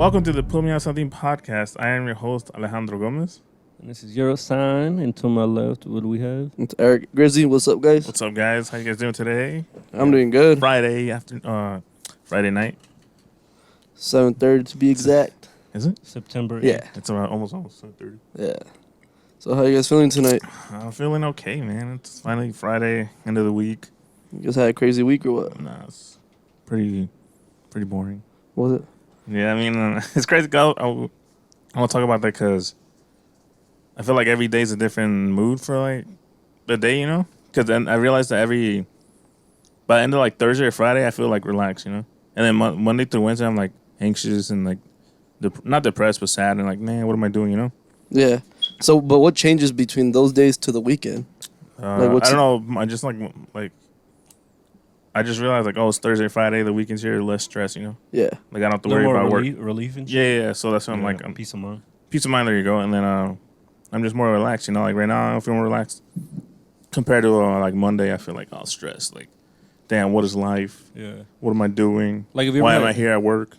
Welcome to the Put Me On Something podcast. I am your host, Alejandro Gomez. And this is your sign. And to my left, what do we have? It's Eric Grizzly. What's up, guys? What's up, guys? How you guys doing today? I'm doing good. Friday night. 7:30 to be exact. Is it? September 8th. Yeah. It's about almost 7:30. Yeah. So how you guys feeling tonight? I'm feeling okay, man. It's finally Friday, end of the week. You guys had a crazy week or what? Nah, it's pretty boring. Was it? Yeah, I mean, it's crazy. I want to talk about that because I feel like every day is a different mood for like the day, you know? Because then I realized that by the end of like Thursday or Friday, I feel like relaxed, you know? And then Monday through Wednesday, I'm like anxious and like not depressed, but sad and like, man, what am I doing, you know? Yeah. So, but what changes between those days to the weekend? I don't know. I just I just realized like, oh, it's Thursday, Friday, the weekend's here, less stress, you know? Yeah. Like I don't have to worry about work. Relief and shit. Yeah. So that's what I'm like, peace of mind. peace of mind. There you go. And then I'm just more relaxed, you know. Like right now, I feel more relaxed compared to like Monday. I feel like all stressed. Like, damn, what is life? Yeah. What am I doing? Like if you Why am I here at work?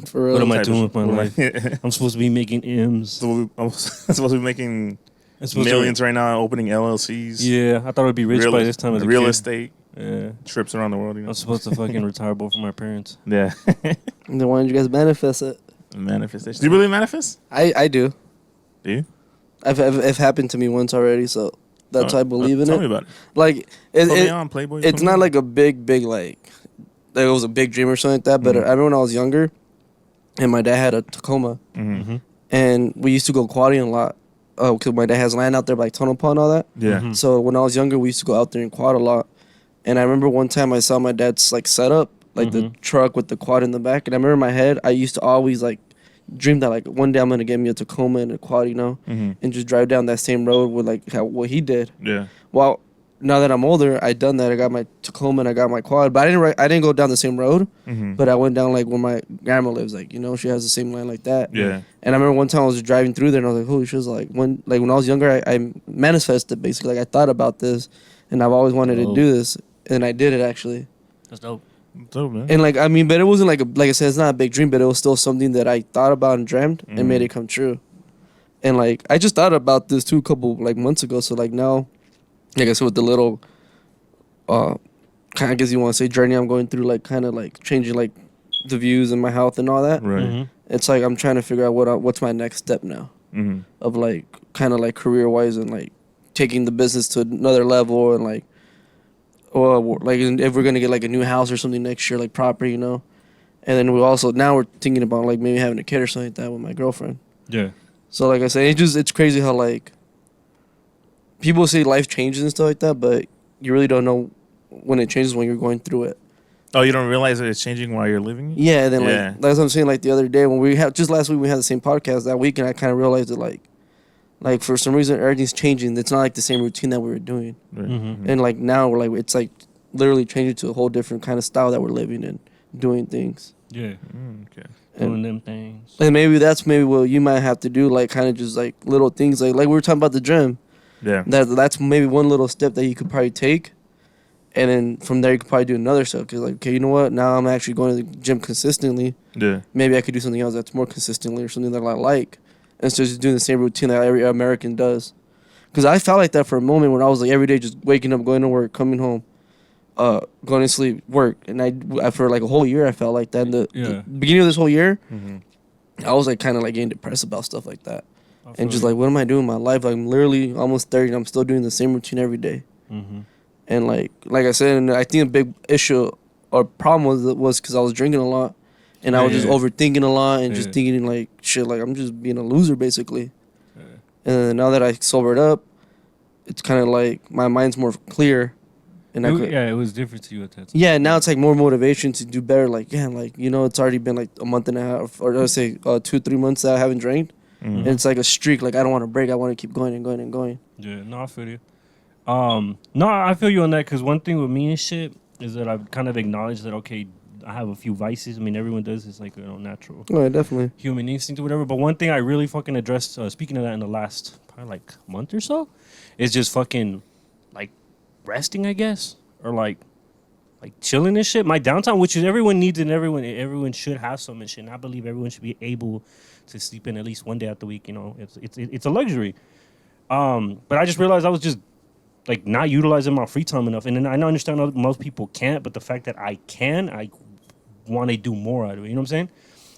For real. What am I Type doing of with my shit. life? I'm supposed to be making M's. So I'm supposed to be making I'm supposed millions right now, opening LLCs. Yeah, I thought I'd be rich by this time as a real kid. estate Yeah. trips around the world. You know? I'm supposed to fucking retire both of my parents. Yeah. And then why didn't you guys manifest it? Manifestation. Do you really manifest? I do. Do you? It's happened to me once already, so that's why I believe in Tell it. me about it. Like Put me it on, Playboy. it's Put me not on. like a big like it was a big dream or something like that. But Mhm. I remember when I was younger, and my dad had a Tacoma, Mhm. and we used to go quadding a lot. Oh, because my dad has land out there by Tunnel Pond and all that. Yeah. Mhm. So when I was younger, we used to go out there and quad a lot. And I remember one time I saw my dad's like setup, like the truck with the quad in the back. And I remember in my head, I used to always like dream that like one day I'm gonna get me a Tacoma and a quad, you know, Mhm. and just drive down that same road with like what he did. Yeah. Well, now that I'm older, I done that. I got my Tacoma and I got my quad, but I didn't go down the same road. Mhm. But I went down like where my grandma lives, like, you know, she has the same land like that. Yeah. And I remember one time I was driving through there and I was like, holy shit, like when I was younger, I manifested basically, like I thought about this and I've always wanted to do this, and I did it actually. That's dope. Dope, man. And like, I mean, but it wasn't like I said, it's not a big dream, but it was still something that I thought about and dreamt and made it come true. And like, I just thought about this too a couple like months ago. So like now, like I said, with the little, kind of, I guess you want to say journey I'm going through, like kind of like changing like the views and my health and all that. Right. Mhm. It's like I'm trying to figure out what's my next step now Mhm. of like kind of like career wise and like taking the business to another level and like, or like if we're gonna get like a new house or something next year, like property, you know. And then now we're thinking about like maybe having a kid or something like that with my girlfriend. Yeah. So like I said, it's crazy how like people say life changes and stuff like that, but you really don't know when it changes when you're going through it. Oh, you don't realize that it's changing while you're living it? Yeah, and then Yeah. like that's what I'm saying. Like the other day when just last week we had the same podcast that week, and I kind of realized that like for some reason everything's changing. It's not like the same routine that we were doing, Right. Mhm. and like now we're like it's like literally changing to a whole different kind of style that we're living and doing things. Yeah. Okay. Doing And, them things. and maybe that's what you might have to do, like kind of just like little things, like we were talking about the gym. Yeah. That's maybe one little step that you could probably take, and then from there you could probably do another step. Cause like, okay, you know what? Now I'm actually going to the gym consistently. Yeah. Maybe I could do something else that's more consistently or something that I like, instead of just doing the same routine that every American does. Because I felt like that for a moment when I was like every day just waking up, going to work, coming home, going to sleep, work, and I for like a whole year I felt like that. And the beginning of this whole year, Mhm. I was like kind of like getting depressed about stuff like that, I and feel just you. like what am I doing in my life? Like, I'm literally almost 30 and I'm still doing the same routine every day. Mhm. And like I said, and I think a big issue or problem was because I was drinking a lot, and I was just overthinking a lot and just thinking like shit, like I'm just being a loser basically. Yeah. And then now that I sobered up, it's kind of like my mind's more clear, and It was different to you at that time. yeah, now it's like more motivation to do better. Like yeah, like you know, it's already been like a month and a half, or let's say 2-3 months that I haven't drank, Mhm. and it's like a streak. Like I don't want to break. I want to keep going and going and going. Yeah, no, I feel you. No, I feel you on that because one thing with me and shit is that I've kind of acknowledged that, okay, I have a few vices. I mean, everyone does. It's like, natural Oh, yeah, definitely. human instinct or whatever. But one thing I really fucking addressed, speaking of that in the last probably like month or so, is just fucking like resting, I guess. Or like, like chilling and shit. My downtime, which is everyone needs and everyone should have some and shit. And I believe everyone should be able to sleep in at least one day out the week. You know, it's a luxury. But I just realized I was just like not utilizing my free time enough. And then I understand most people can't, but the fact that I can, I want to do more out of it. You know what I'm saying?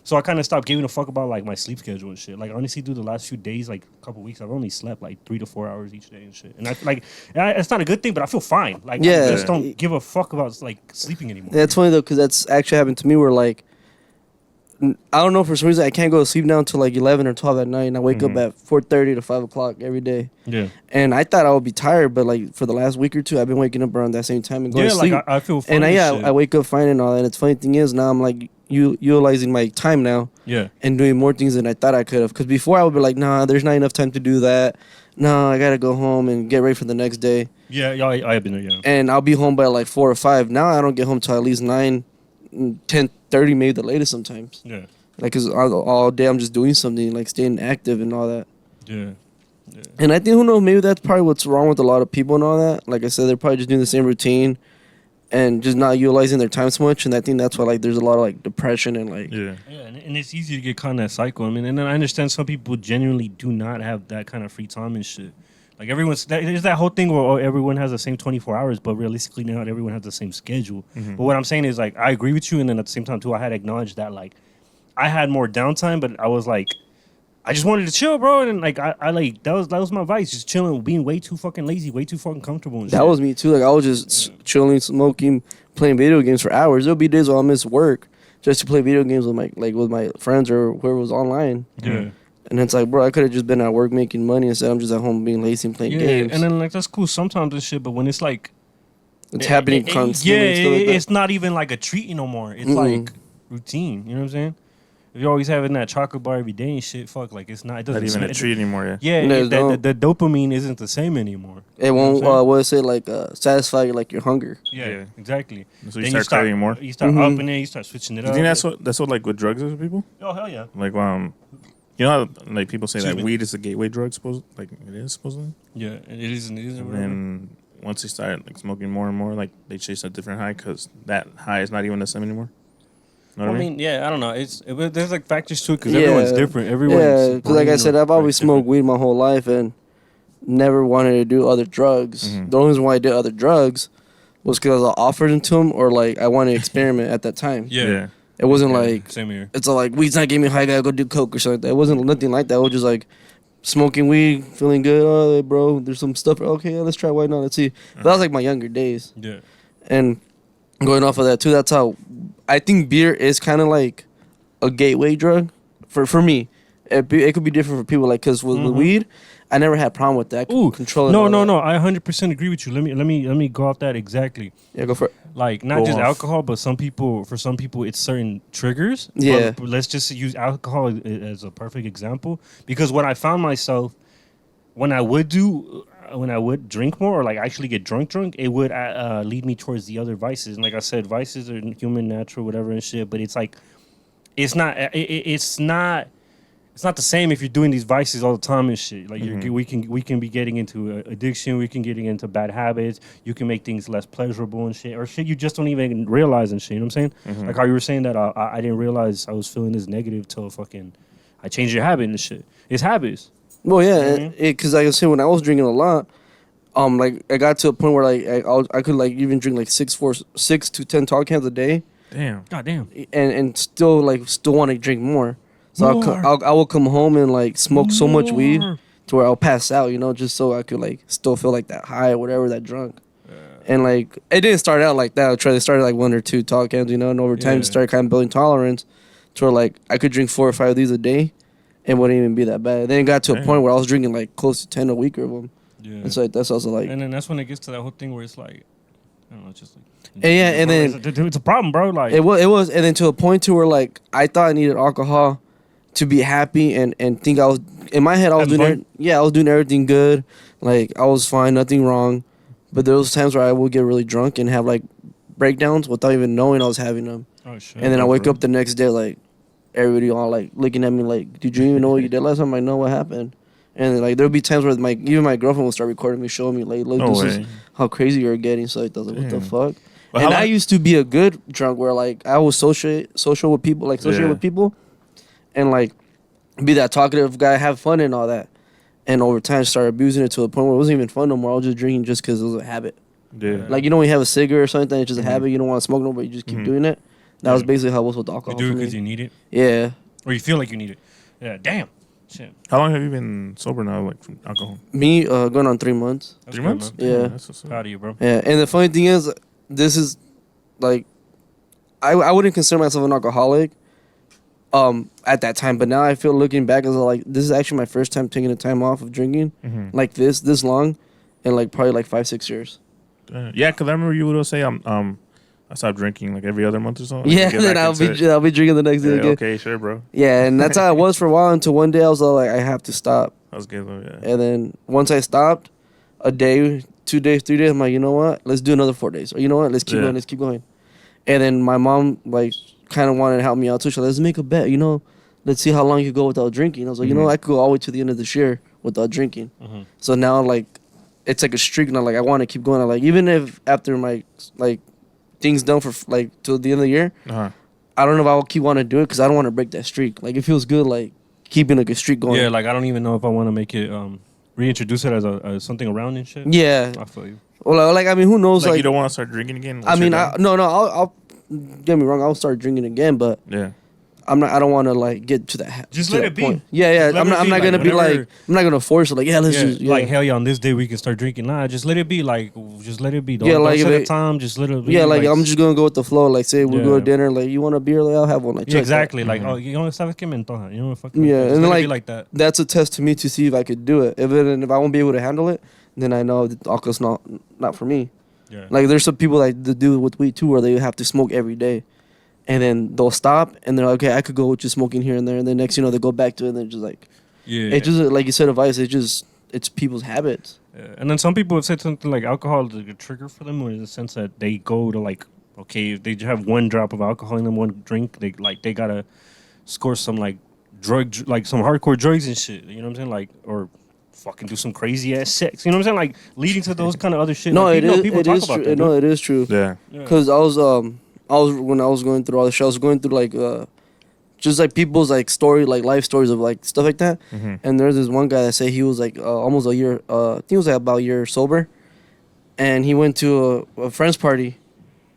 So I kind of stopped giving a fuck about like my sleep schedule and shit. Like honestly, dude, the last few days, like a couple weeks, I've only slept like 3 to 4 hours each day and shit. And it's not a good thing, but I feel fine. Like I just don't give a fuck about like sleeping anymore. Yeah, it's funny though, because that's actually happened to me where like, I don't know, for some reason I can't go to sleep now until like 11 or 12 at night, and I wake up at 4:30 to 5 o'clock every day. Yeah. And I thought I would be tired, but like for the last week or two, I've been waking up around that same time and going to sleep. Like I feel fine. And I wake up fine and all that. And it's funny thing is now I'm like utilizing my time now. Yeah. And doing more things than I thought I could have. Because before I would be like, nah, there's not enough time to do that. No, I gotta go home and get ready for the next day. Yeah, I have been there. Yeah. And I'll be home by like 4 or 5. Now I don't get home till at least 9, 10:30, maybe the latest sometimes. Yeah. Like, cause all day I'm just doing something, like staying active and all that. Yeah. Yeah. And I think, who knows, maybe that's probably what's wrong with a lot of people and all that. Like I said, they're probably just doing the same routine and just not utilizing their time so much. And I think that's why like there's a lot of like depression and like. Yeah, and it's easy to get caught in that cycle. I mean, and then I understand some people genuinely do not have that kind of free time and shit. Like there's that whole thing where everyone has the same 24 hours, but realistically not everyone has the same schedule. Mm-hmm. But what I'm saying is like I agree with you, and then at the same time too, I had acknowledged that like I had more downtime, but I was like, I just wanted to chill, bro, and like I like that was my vice, just chilling, being way too fucking lazy, way too fucking comfortable. And that shit. was me too. Like I was just chilling, smoking, playing video games for hours. There'll be days where I'll miss work just to play video games with my friends or whoever was online. Yeah. And it's like, bro, I could have just been at work making money instead. I'm just at home being lazy and playing games. And then like that's cool sometimes and shit, but when it's like it's happening constantly. It's not even like a treat no more. It's like routine. You know what I'm saying? If you're always having that chocolate bar every day and shit, fuck, like it's not. It doesn't. Not even a treat anymore. Yeah, the dopamine isn't the same anymore. It won't. What is it like? Satisfy like your hunger. Yeah, exactly. So you start craving more. You start upping it. You start switching it up. You think that's what like with drugs is with people? Oh hell yeah. Like you know how like people say that weed is a gateway drug, like it is supposedly. Yeah, it is. It is. And once they start like smoking more and more, like they chase a different high because that high is not even the same anymore. Know what I mean? Yeah, I don't know. There's like factors to it because everyone's different. Yeah, because like I said, I've always smoked weed my whole life and never wanted to do other drugs. Mm-hmm. The only reason why I did other drugs was because I offered them to them or like I wanted to experiment at that time. Yeah. It wasn't like same here. It's all like weed's not getting me high. I gotta go do coke or something like that. It wasn't nothing like that. It was just like smoking weed, feeling good. Oh, hey, bro, there's some stuff. Okay, yeah, let's try. Why not? Let's see. But that was like my younger days. Yeah. And going off of that too, that's how I think beer is kind of like a gateway drug for me. It could be different for people, like because with weed, I never had a problem with that. Ooh, control. No. I 100% agree with you. Let me go off that exactly. Yeah, go for it. Like not just alcohol, but for some people, it's certain triggers. Yeah. But let's just use alcohol as a perfect example because when I found myself, when I would drink more or like actually get drunk, it would lead me towards the other vices. And like I said, vices are human, natural, whatever and shit. But it's like, it's not the same if you're doing these vices all the time and shit. Like we can be getting into addiction, we can getting into bad habits. You can make things less pleasurable and shit, or shit you just don't even realize and shit. You know what I'm saying? Like how you were saying that I didn't realize I was feeling this negative till I changed your habit and shit. It's habits. Well, yeah, because like I said, when I was drinking a lot, like I got to a point where like I could like even drink like 6 to 10 tall cans a day. Damn. God damn. And still want to drink more. So I will come home and like smoke so much weed to where I'll pass out, you know, just so I could like still feel like that high or whatever, that drunk. And like it didn't start out like that. It started like 1 or 2 tall cans, you know, and over time it started kind of building tolerance to where like I could drink 4 or 5 of these a day. It wouldn't even be that bad. Then it got to a point where I was drinking like close to 10 a week of them. Yeah. And so like, that's also like. And then that's when it gets to that whole thing where it's like, I don't know, it's just like. And then it's a problem, bro. Like it was, and then to a point to where like I thought I needed alcohol to be happy and think I was in my head I was doing everything good, like I was fine, nothing wrong. But there was times where I would get really drunk and have like breakdowns without even knowing I was having them. Oh shit! And then I wake up the next day like. Everybody all like looking at me like, did you even know what you did last time? I know what happened. And then, like there'll be times where even my girlfriend will start recording me, showing me like, look, is how crazy you're getting. So like, I was like, what the fuck? But how And I long- used to be a good drunk where like I was social with people, like associate Yeah. with people, and like be that talkative guy, have fun and all that. And over time, I started abusing it to the point where it wasn't even fun no more. I was just drinking just because it was a habit. Yeah. Like, you know, when you have a cigarette or something, it's just Mhm. a habit. You don't want to smoke no, but you just keep Mhm. doing it. That was Yeah. basically how it was with You alcohol do it for me. because you need it, Yeah. or you feel like you need it. Yeah, damn. Shit. How long have you been sober now, like from alcohol? Me, going on 3 months. That's 3 good, months? man. Yeah. Damn, that's what's up. Proud of you, bro. Yeah. And the funny thing is, this is like, I wouldn't consider myself an alcoholic at that time, but now I feel looking back as like, this is actually my first time taking a time off of drinking Mhm. like this long in like probably like 5-6 years. Yeah, because I remember you would say I stopped drinking like every other month or so. like, Yeah, to get then back I'll into be it. I'll be drinking the next day Yeah, again. okay, sure, bro. Yeah, and that's how it was for a while until one day I was all like, I have to stop. That was good though. Yeah. And then once I stopped, a day, 2 days, 3 days, I'm like, you know what? Let's do another 4 days. Or you know what? Let's keep Yeah. going. Let's keep going. And then my mom like kind of wanted to help me out too. She's like, let's make a bet. You know, let's see how long you go without drinking. I was like, you know, Mhm. I could go all the way to the end of this year without drinking. Mhm. So now like it's like a streak now. Like I want to keep going. Like even if after my like things done for like till the end of the year, Uh-huh. I don't know if I will keep want to do it because I don't want to break that streak. Like it feels good like keeping like a streak going. Yeah, like I don't even know if I want to make it reintroduce it as something around and shit. Yeah. I feel you. Well, like I mean, who knows? Like, Like, you don't want to start drinking again? I once mean, you're done? no, I'll get me wrong. I'll start drinking again, but Yeah. I'm not. I don't want to like get to that. Just to let that it be. point. Yeah, yeah. Just let I'm it not. I'm be, not like, gonna be whenever- like. I'm not gonna force it. Like, yeah, let's Yeah, just. Yeah. like hell yeah, on this day we can start drinking. Nah, just let it be. Like, just let it be. Don't, Yeah, don't like, set if a it- time. Just let it be. Yeah, like I'm just gonna go with the flow. Like, say we go Yeah. to dinner. Like, you want a beer? Like, I'll have one. Like, Yeah, check exactly. that. Like, Mhm. oh, you know, sabes que me antoja. You know, fuck. Yeah, just and let it like- be like that. That's a test to me to see if I could do it. If I won't be able to handle it, then I know that alcohol's not for me. Yeah. Like there's some people that do with weed too, where they have to smoke every day, and then they'll stop and they're like, okay, I could go with just smoking here and there, and then next they go back to it, and they're just like, yeah. it just like you said, advice. It's people's habits. Yeah. And then some people have said something like alcohol is like a trigger for them, or in the sense that they go to like, okay, if they have one drop of alcohol in them, one drink, they gotta score some like like some hardcore drugs and shit. You know what I'm saying? Like, or fucking do some crazy ass sex. You know what I'm saying? Like leading to those kind of other shit. No, like, it is. people It talk is about true. that. No, dude. it is true. Yeah. Yeah. Cause I was when I was going through all the shit, I was going through like just like people's like story, like life stories of like stuff like that. Mhm. And there's this one guy that said he was like almost a year. I think it was like about a year sober, and he went to a friend's party,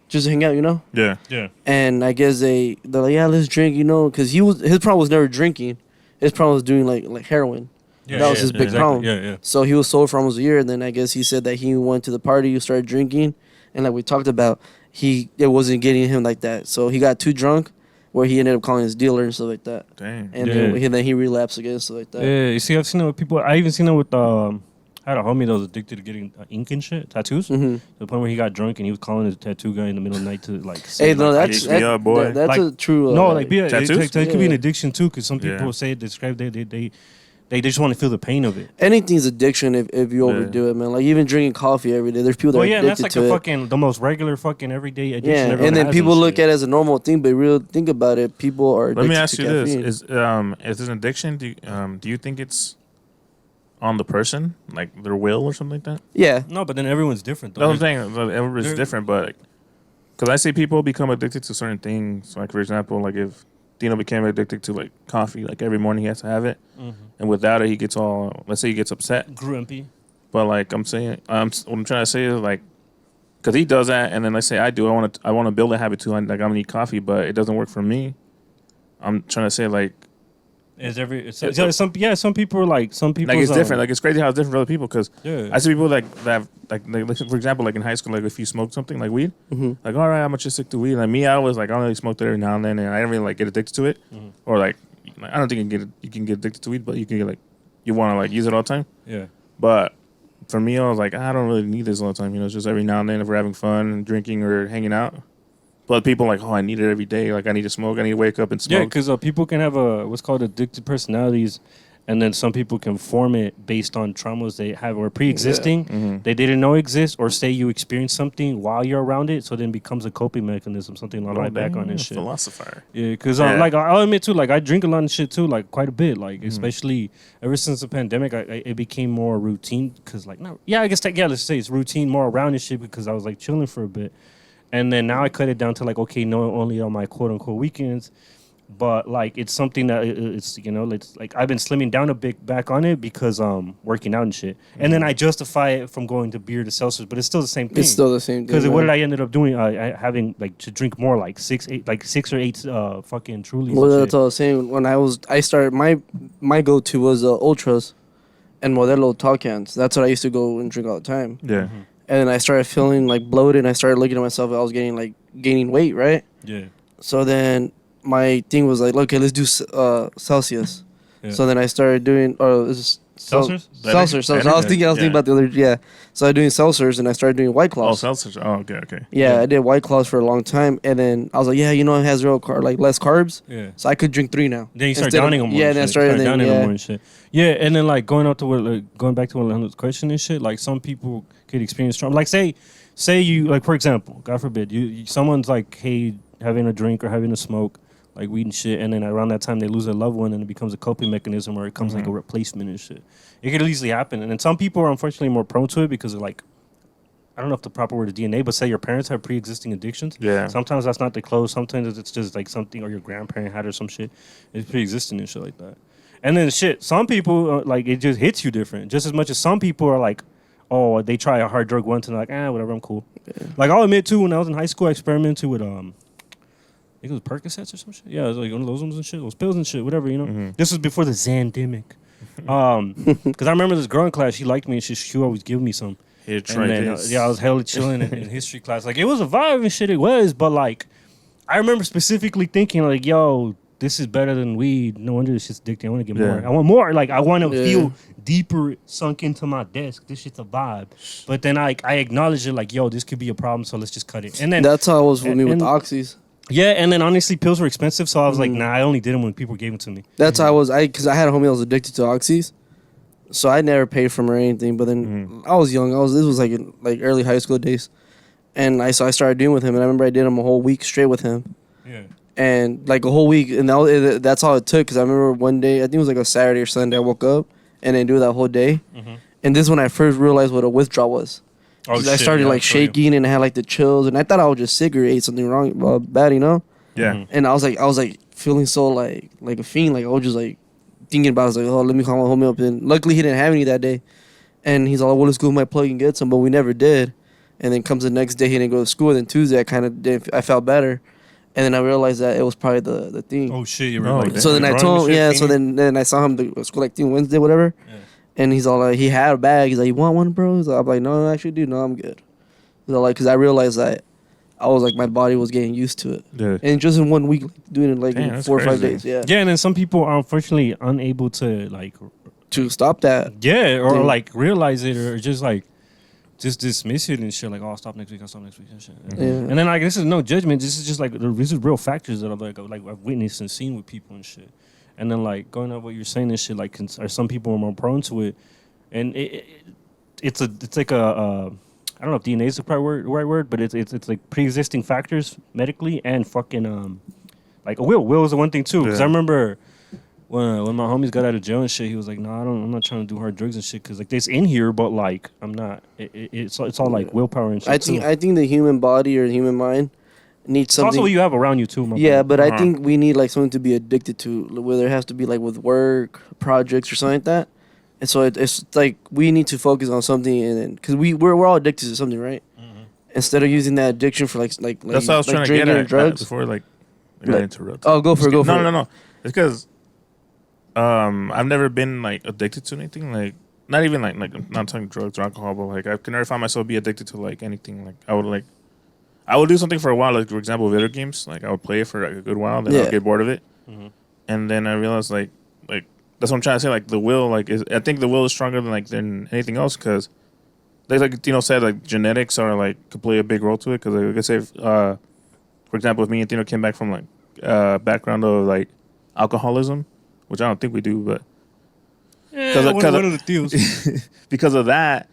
just to hang out, you know. Yeah. Yeah. And I guess they're like, yeah, let's drink, you know, because his problem was never drinking, his problem was doing like heroin. Yeah, That was yeah, his yeah, big exactly. problem. Yeah, yeah. So he was sober for almost a year, and then I guess he said that he went to the party, he started drinking, and like we talked about, it wasn't getting him like that. So he got too drunk, where he ended up calling his dealer and stuff like that, Damn. and Yeah. then he relapsed again, stuff like that. Yeah, you see, I've seen it with people. I even seen it with I had a homie that was addicted to getting ink and shit, tattoos. Mm-hmm. To the point where he got drunk and he was calling his tattoo guy in the middle of the night to like. Hey, say, no, like, that's Hit me up, boy. that's Like, a true. no, like be a, it, tattoos? it could be an Yeah. addiction too, because some people Yeah. say describe they just want to feel the pain of it. anything's addiction if you Yeah. overdo it, man. Like even drinking coffee every day, there's people that Well, are yeah, and that's addicted like to the it. fucking the most regular fucking everyday addiction. Yeah, everyone and then has people look shit. at it as a normal thing, but really think about it, people are addicted Let me ask to you this: caffeine. is this an addiction? Do you think it's on the person, like their will or something like that? Yeah, No, but then everyone's different though. That's what I'm saying. Everybody's there- different, but because I see people become addicted to certain things. Like for example, like if Dino became addicted to like coffee, like every morning he has to have it, Mhm. and without it he gets all. Let's say he gets upset. Grumpy. But like I'm saying, what I'm trying to say is like, because he does that, and then let's say I do. I want to build a habit too. Like I'm gonna need coffee, but it doesn't work for me. I'm trying to say like Some people are like some people it's different. Like it's crazy how it's different for other people. Because yeah. I see people that have like for example, like in high school, like if you smoke something like weed, hmm like all right, I'm gonna just stick to weed. Like me, I was like I only smoked it every now and then, and I didn't really like get addicted to it, Mhm. or like I don't think you can get addicted to weed, but you can get like you want to like use it all the time. yeah. But for me, I was like I don't really need this all the time. You know, it's just every now and then if we're having fun and drinking or hanging out. But people are like, oh, I need it every day. Like I need to smoke. I need to wake up and Yeah, smoke. because people can have what's called addicted personalities, and then some people can form it based on traumas they have or pre-existing Mhm. they didn't know exist, or say you experience something while you're around it, so then becomes a coping mechanism, something to lie back on and shit. Philosopher. Yeah, because Yeah. like I'll admit too, like I drink a lot of shit too, like quite a bit, like Mhm. especially ever since the pandemic, it became more routine. Because like, no, yeah, I guess let's say it's routine more around and shit because I was like chilling for a bit. And then now I cut it down to like, okay, no, only on my quote unquote weekends. But like it's something that it's it's like I've been slimming down a bit back on it because working out and shit. And then I justify it from going to beer to seltzers, but it's still the same thing. It's still the same thing. Because what man. did I ended up doing? I having like to drink more, like 6 or 8 fucking Trulies. Well, and that's shit. all I was saying. When I started, my go to was Ultras and Modelo tall cans. That's what I used to go and drink all the time. Yeah. And then I started feeling like bloated. And I started looking at myself. I was gaining weight, right? Yeah. So then my thing was like, okay, let's do Celsius. Yeah. So then I started doing Seltzers? Seltzers. I was thinking about the other. Yeah. So I was doing seltzers and I started doing White Oh, Claws. seltzers. Oh, okay. Yeah, I did White Claws for a long time, and then I was like, yeah, it has less carbs, Yeah. so I could drink 3 now. Then you start Instead of- downing them more. Yeah, and then I shit. started Start then, downing them yeah. more and shit. Yeah, and then like going back to Alejandro's question and shit. Like some people could experience trauma. Like say you like for example, God forbid, you someone's like hey having a drink or having a smoke. Like weed and shit, and then around that time they lose a loved one, and it becomes a coping mechanism, or it becomes like a replacement and shit. It could easily happen, and then some people are unfortunately more prone to it because of like, I don't know if the proper word is DNA, but say your parents have pre-existing addictions. Yeah. Sometimes that's not the clothes. Sometimes it's just like something, or your grandparent had or some shit. It's pre-existing and shit like that. And then shit, some people like it just hits you different, just as much as some people are like, oh, they try a hard drug once and they're like, whatever, I'm cool. Yeah. Like I'll admit too, when I was in high school, I experimented with I think it was Percocets or some shit. Yeah, it was like one of those ones and shit, those pills and shit, whatever, This was before the Zandemic. Because I remember this girl in class, she liked me and she would always give me some. Here, And try then, this. I was hella chilling in history class. Like, it was a vibe and shit, it was, but like, I remember specifically thinking, like, yo, this is better than weed. No wonder this shit's addicting. I want to get more. I want more. Like, I want to feel deeper sunk into my desk. This shit's a vibe. But then I acknowledged it, like, yo, this could be a problem, so let's just cut it. And then That's how it was for me with and- oxys. yeah, and then honestly, pills were expensive, so I was like, nah, I only did them when people gave them to me. That's how I was. Because I had a homie that was addicted to oxys, so I never paid for him or anything. But then I was young. This was like in like early high school days, and I started doing with him. And I remember I did him a whole week straight with him. Yeah. And like a whole week, and that's all it took. Because I remember one day, I think it was like a Saturday or Sunday, I woke up and then do that whole day. And this is when I first realized what a withdrawal was. Oh, 'Cause I started like shaking and I had like the chills, and I thought I was just sick or ate something wrong, bad, Yeah. And I was like feeling so like a fiend. Like I was just like thinking about it. I was like, oh, let me call my homie up. And luckily he didn't have any that day. And he's like, well, let's go to my plug and get some. But we never did. And then comes the next day, he didn't go to school. And then Tuesday, I felt better. And then I realized that it was probably the thing. Oh shit, you were Oh, like, damn. So then I Wrong told him, shit, yeah. fiend. So then I saw him the school like Wednesday, whatever. Yeah. And he's all like, he had a bag. He's like, you want one, bro? He's like, I'm like, no, actually, dude, no, I'm good. He's all like, because I realized that I was like, my body was getting used to it. Yeah. And just in 1 week, like, doing it like Damn, in that's 4 or 5 crazy. days, yeah. Yeah, and then some people are unfortunately unable to like, To stop that. yeah, or Yeah. like realize it, or just like, just dismiss it and shit. Like, oh, I'll stop next week. I'll stop next week and shit. Yeah. And then like, this is no judgment. This is just like this is real factors that I've witnessed and seen with people and shit. And then like going up what you're saying and shit, like, are some people are more prone to it, and it's like a I don't know if DNA is the right word, but it's like pre-existing factors medically and fucking like a will. Will is the one thing too, because I Yeah. remember when my homies got out of jail and shit, he was like, "No, I'm not trying to do hard drugs and shit, because like it's in here, but like I'm not. It's all like willpower and shit." I think the human body or the human mind needs it's something. also what you have around you too. My Yeah, friend. but Uh-huh. I think we need like something to be addicted to, whether it has to be like with work, projects, or something like that. And so it's like we need to focus on something, and because we're all addicted to something, right? Instead of using that addiction for like That's what I was like trying to get drinking at and drugs. before, like, I Like- got interrupted. Oh, go for it. No. It's because I've never been like addicted to anything. Like, not even like I'm not talking drugs or alcohol, but like I can never find myself be addicted to like anything. Like I would do something for a while. Like for example, video games. Like I would play it for like a good while, then Yeah. I'll get bored of it, Mhm. and then I realized like that's what I'm trying to say. Like the will, like I think the will is stronger than anything else, because like Tino said, like genetics are like could play a big role to it. Because like I say, for example, if me and Tino came back from like background of like alcoholism, which I don't think we do, but one of the deals. because of that,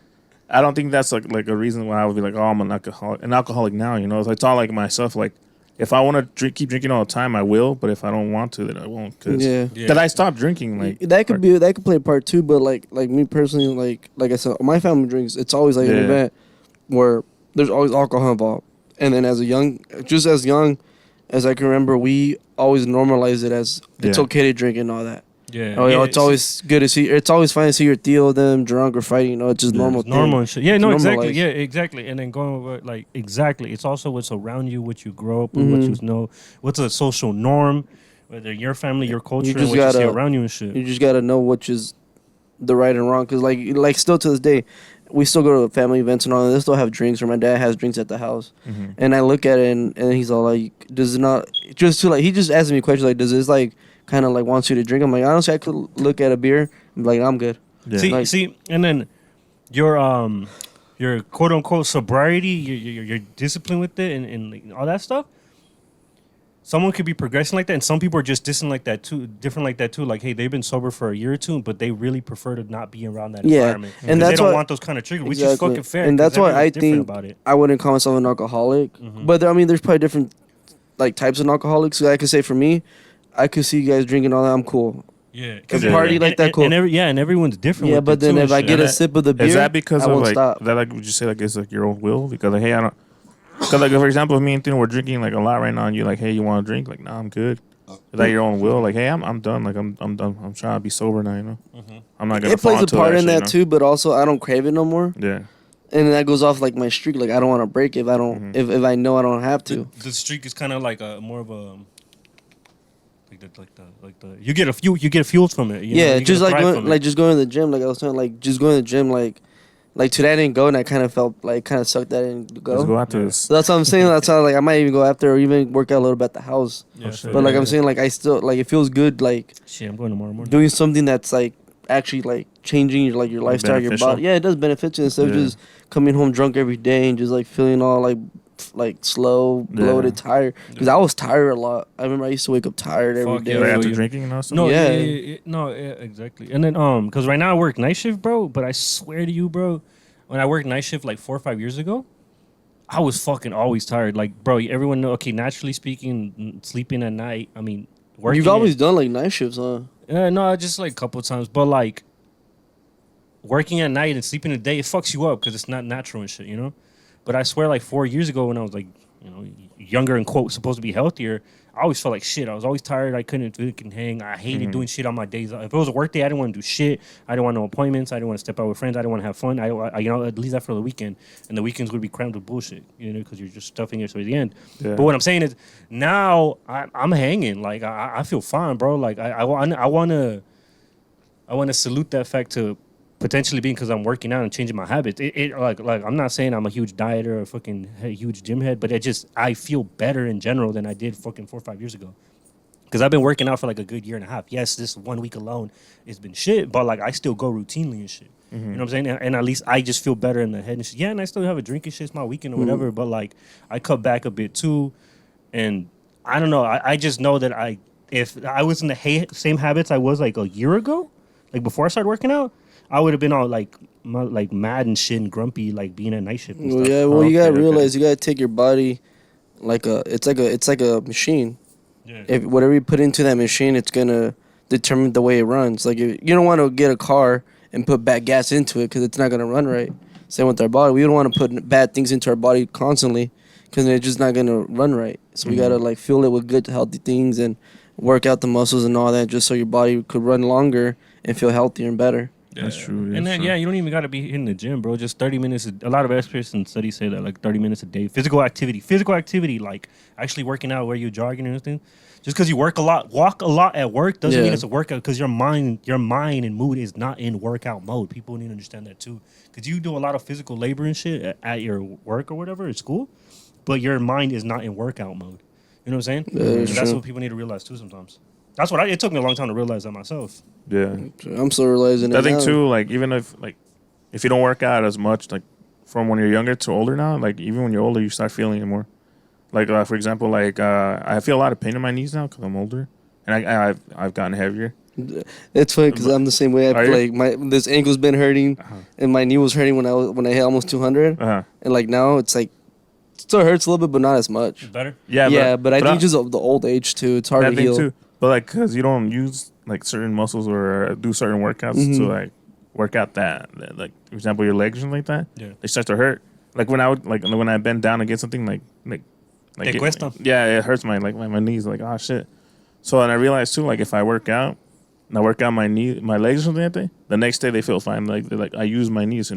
I don't think that's like a reason why I would be like, oh, I'm an alcoholic now. You know, it's all like myself. Like, if I want to keep drinking all the time, I will. But if I don't want to, then I won't. Cause Yeah. that I stopped drinking. Like that could play a part too, but like me personally, like I said, my family drinks. It's always like an Yeah. event where there's always alcohol involved, And then just as young as I can remember, we always normalized it as it's Yeah. okay to drink and all that. Yeah, Oh, it's always good to see. It's always fine to see your Theo them drunk or fighting. You know, it's just Yeah, normal. it's normal thing. and shit. Yeah, It's no, exactly. normalized. Yeah, exactly. And then going over like exactly, it's also what's around you, what you grow up with, what you know, what's a social norm, whether your family, your culture, and just what you see gotta- around you and shit. You just gotta know which is the right and wrong. Cause like still to this day, we still go to family events and all. And they still have drinks, or my dad has drinks at the house. Mm-hmm. And I look at it and he's all like, does it not just to like he just asks me questions like, does this like kind of like wants you to drink? I'm like, honestly, I could look at a beer and be like, I'm good. Yeah. See, Like- see, and then your quote unquote sobriety, your discipline with it, and like, all that stuff. Someone could be progressing like that, and some people are just different like that too. Like, hey, they've been sober for a year or two, but they really prefer to not be around that Yeah, environment. and 'Cause that's they don't why- want those kind of triggers, which is Exactly. fucking fair. And 'cause that's why everyone's I different think about it. I wouldn't call myself an alcoholic. But I mean, there's probably different like types of alcoholics. So I could say for me, I could see you guys drinking all that. I'm cool. Yeah, Cause party like that, cool. And and everyone's different. Yeah, with but it then too if and I shit. get a that- sip of the beer, Is that because I of won't like stop. that? Like, would you say like it's like your own will? Because like, hey, I don't. Because like, for example, if me and Tino we're drinking like a lot right now, and you're like, hey, you want to drink? Like, nah, I'm good. Is that your own will? Like, hey, I'm done. Like, I'm done. I'm trying to be sober now. You know, I'm not gonna. It plays fall a into part in shit, that you know? too, but also I don't crave it no more, Yeah. and that goes off like my streak. Like I don't want to break if I don't if I know I don't have to. The streak is kind of like a more of a like the you get fueled from it. You know? Yeah, You get just a like thrive going from it. like just going to the gym. Like I was saying, like just going to the gym. Like today I didn't go, and I kind of felt like kind of sucked that I didn't Let's go go. after this. So that's what I'm saying. That's how like I might even go after or even work out a little bit at the house. Yeah, shit. But like yeah. I'm saying, like I still like it feels good like Shit, I'm going tomorrow morning. doing something that's like actually like changing your your lifestyle, your Beneficial. body. Yeah, it does benefit you instead of Yeah. just coming home drunk every day and just like feeling all like slow, bloated, tired. Because I was tired a lot. I remember I used to wake up tired every Fuck day. yeah, Right I after feel you. drinking and all stuff. No, Yeah. no, exactly. And then because right now I work night shift, bro. But I swear to you, bro, when I worked night shift like 4 or 5 years ago, I was fucking always tired. Like, bro, everyone know. Okay, naturally speaking, sleeping at night. I mean, working. You've always done like night shifts, huh? No, just like a couple of times, but like working at night and sleeping in the day, it fucks you up because it's not natural and shit, you know. But I swear, like 4 years ago, when I was like, you know, younger and quote supposed to be healthier, I always felt like shit. I was always tired. I couldn't fucking hang. I hated doing shit on my days. If it was a work day, I didn't want to do shit. I didn't want no appointments. I didn't want to step out with friends. I didn't want to have fun. I you know, I'd leave that for the weekend, and the weekends would be crammed with bullshit, you know, because you're just stuffing yourself at the end. Yeah. But what I'm saying is, now I'm hanging. Like I feel fine, bro. Like I want to salute that fact to potentially being because I'm working out and changing my habits. Like I'm not saying I'm a huge dieter or a fucking huge gym head, but I feel better in general than I did fucking 4 or 5 years ago. Because I've been working out for like a good year and a half. Yes, this 1 week alone has been shit, but like I still go routinely and shit. You know what I'm saying? And at least I just feel better in the head and shit. Yeah, and I still have a drink and shit. It's my weekend or whatever, but like I cut back a bit too. And I don't know. I just know that if I was in the same habits I was like a year ago, like before I started working out, I would have been all like mad and shit and grumpy, like being at night shift and Well, stuff. yeah. Well, you Okay, gotta okay. realize you gotta take your body like it's like a machine. Yeah. If whatever you put into that machine, it's gonna determine the way it runs. Like if, you don't want to get a car and put bad gas into it because it's not gonna run right. Same with our body. We don't want to put bad things into our body constantly because it's just not gonna run right. So we gotta like fuel it with good, healthy things and work out the muscles and all that, just so your body could run longer and feel healthier and better. That's true. And then, yeah, you don't even got to be in the gym, bro. Just 30 minutes. A lot of experts and studies say that, like, 30 minutes a day. Physical activity, like actually working out where you're jogging and everything. Just because you walk a lot at work doesn't mean Yeah. it's a workout because your mind and mood is not in workout mode. People need to understand that, too. Because you do a lot of physical labor and shit at your work or whatever, at school, but your mind is not in workout mode. You know what I'm saying? Yeah, And that's that's true. what people need to realize, too, sometimes. That's what it took me a long time to realize that myself. Yeah. I'm still realizing it I think now. too, like even if you don't work out as much, like from when you're younger to older now, like even when you're older, you start feeling it more. Like for example, like I feel a lot of pain in my knees now because I'm older, and I've gotten heavier. It's funny because I'm the same way. I Are feel you? like this ankle's been hurting, and my knee was hurting when I hit almost 200, Uh huh. and like now it's like it still hurts a little bit, but not as much. Better? Yeah. But I think just of the old age too. It's hard that to thing heal. too. But like, cause you don't use like certain muscles or do certain workouts to like work out that like for example your legs and like that. Yeah. They start to hurt. Like when I would when I bend down and get something Te cuesta. Yeah, it hurts my knees. Like, oh shit. So and I realized too, like if I work out and I work out my legs or something like that, the next day they feel fine. Like I use my knees,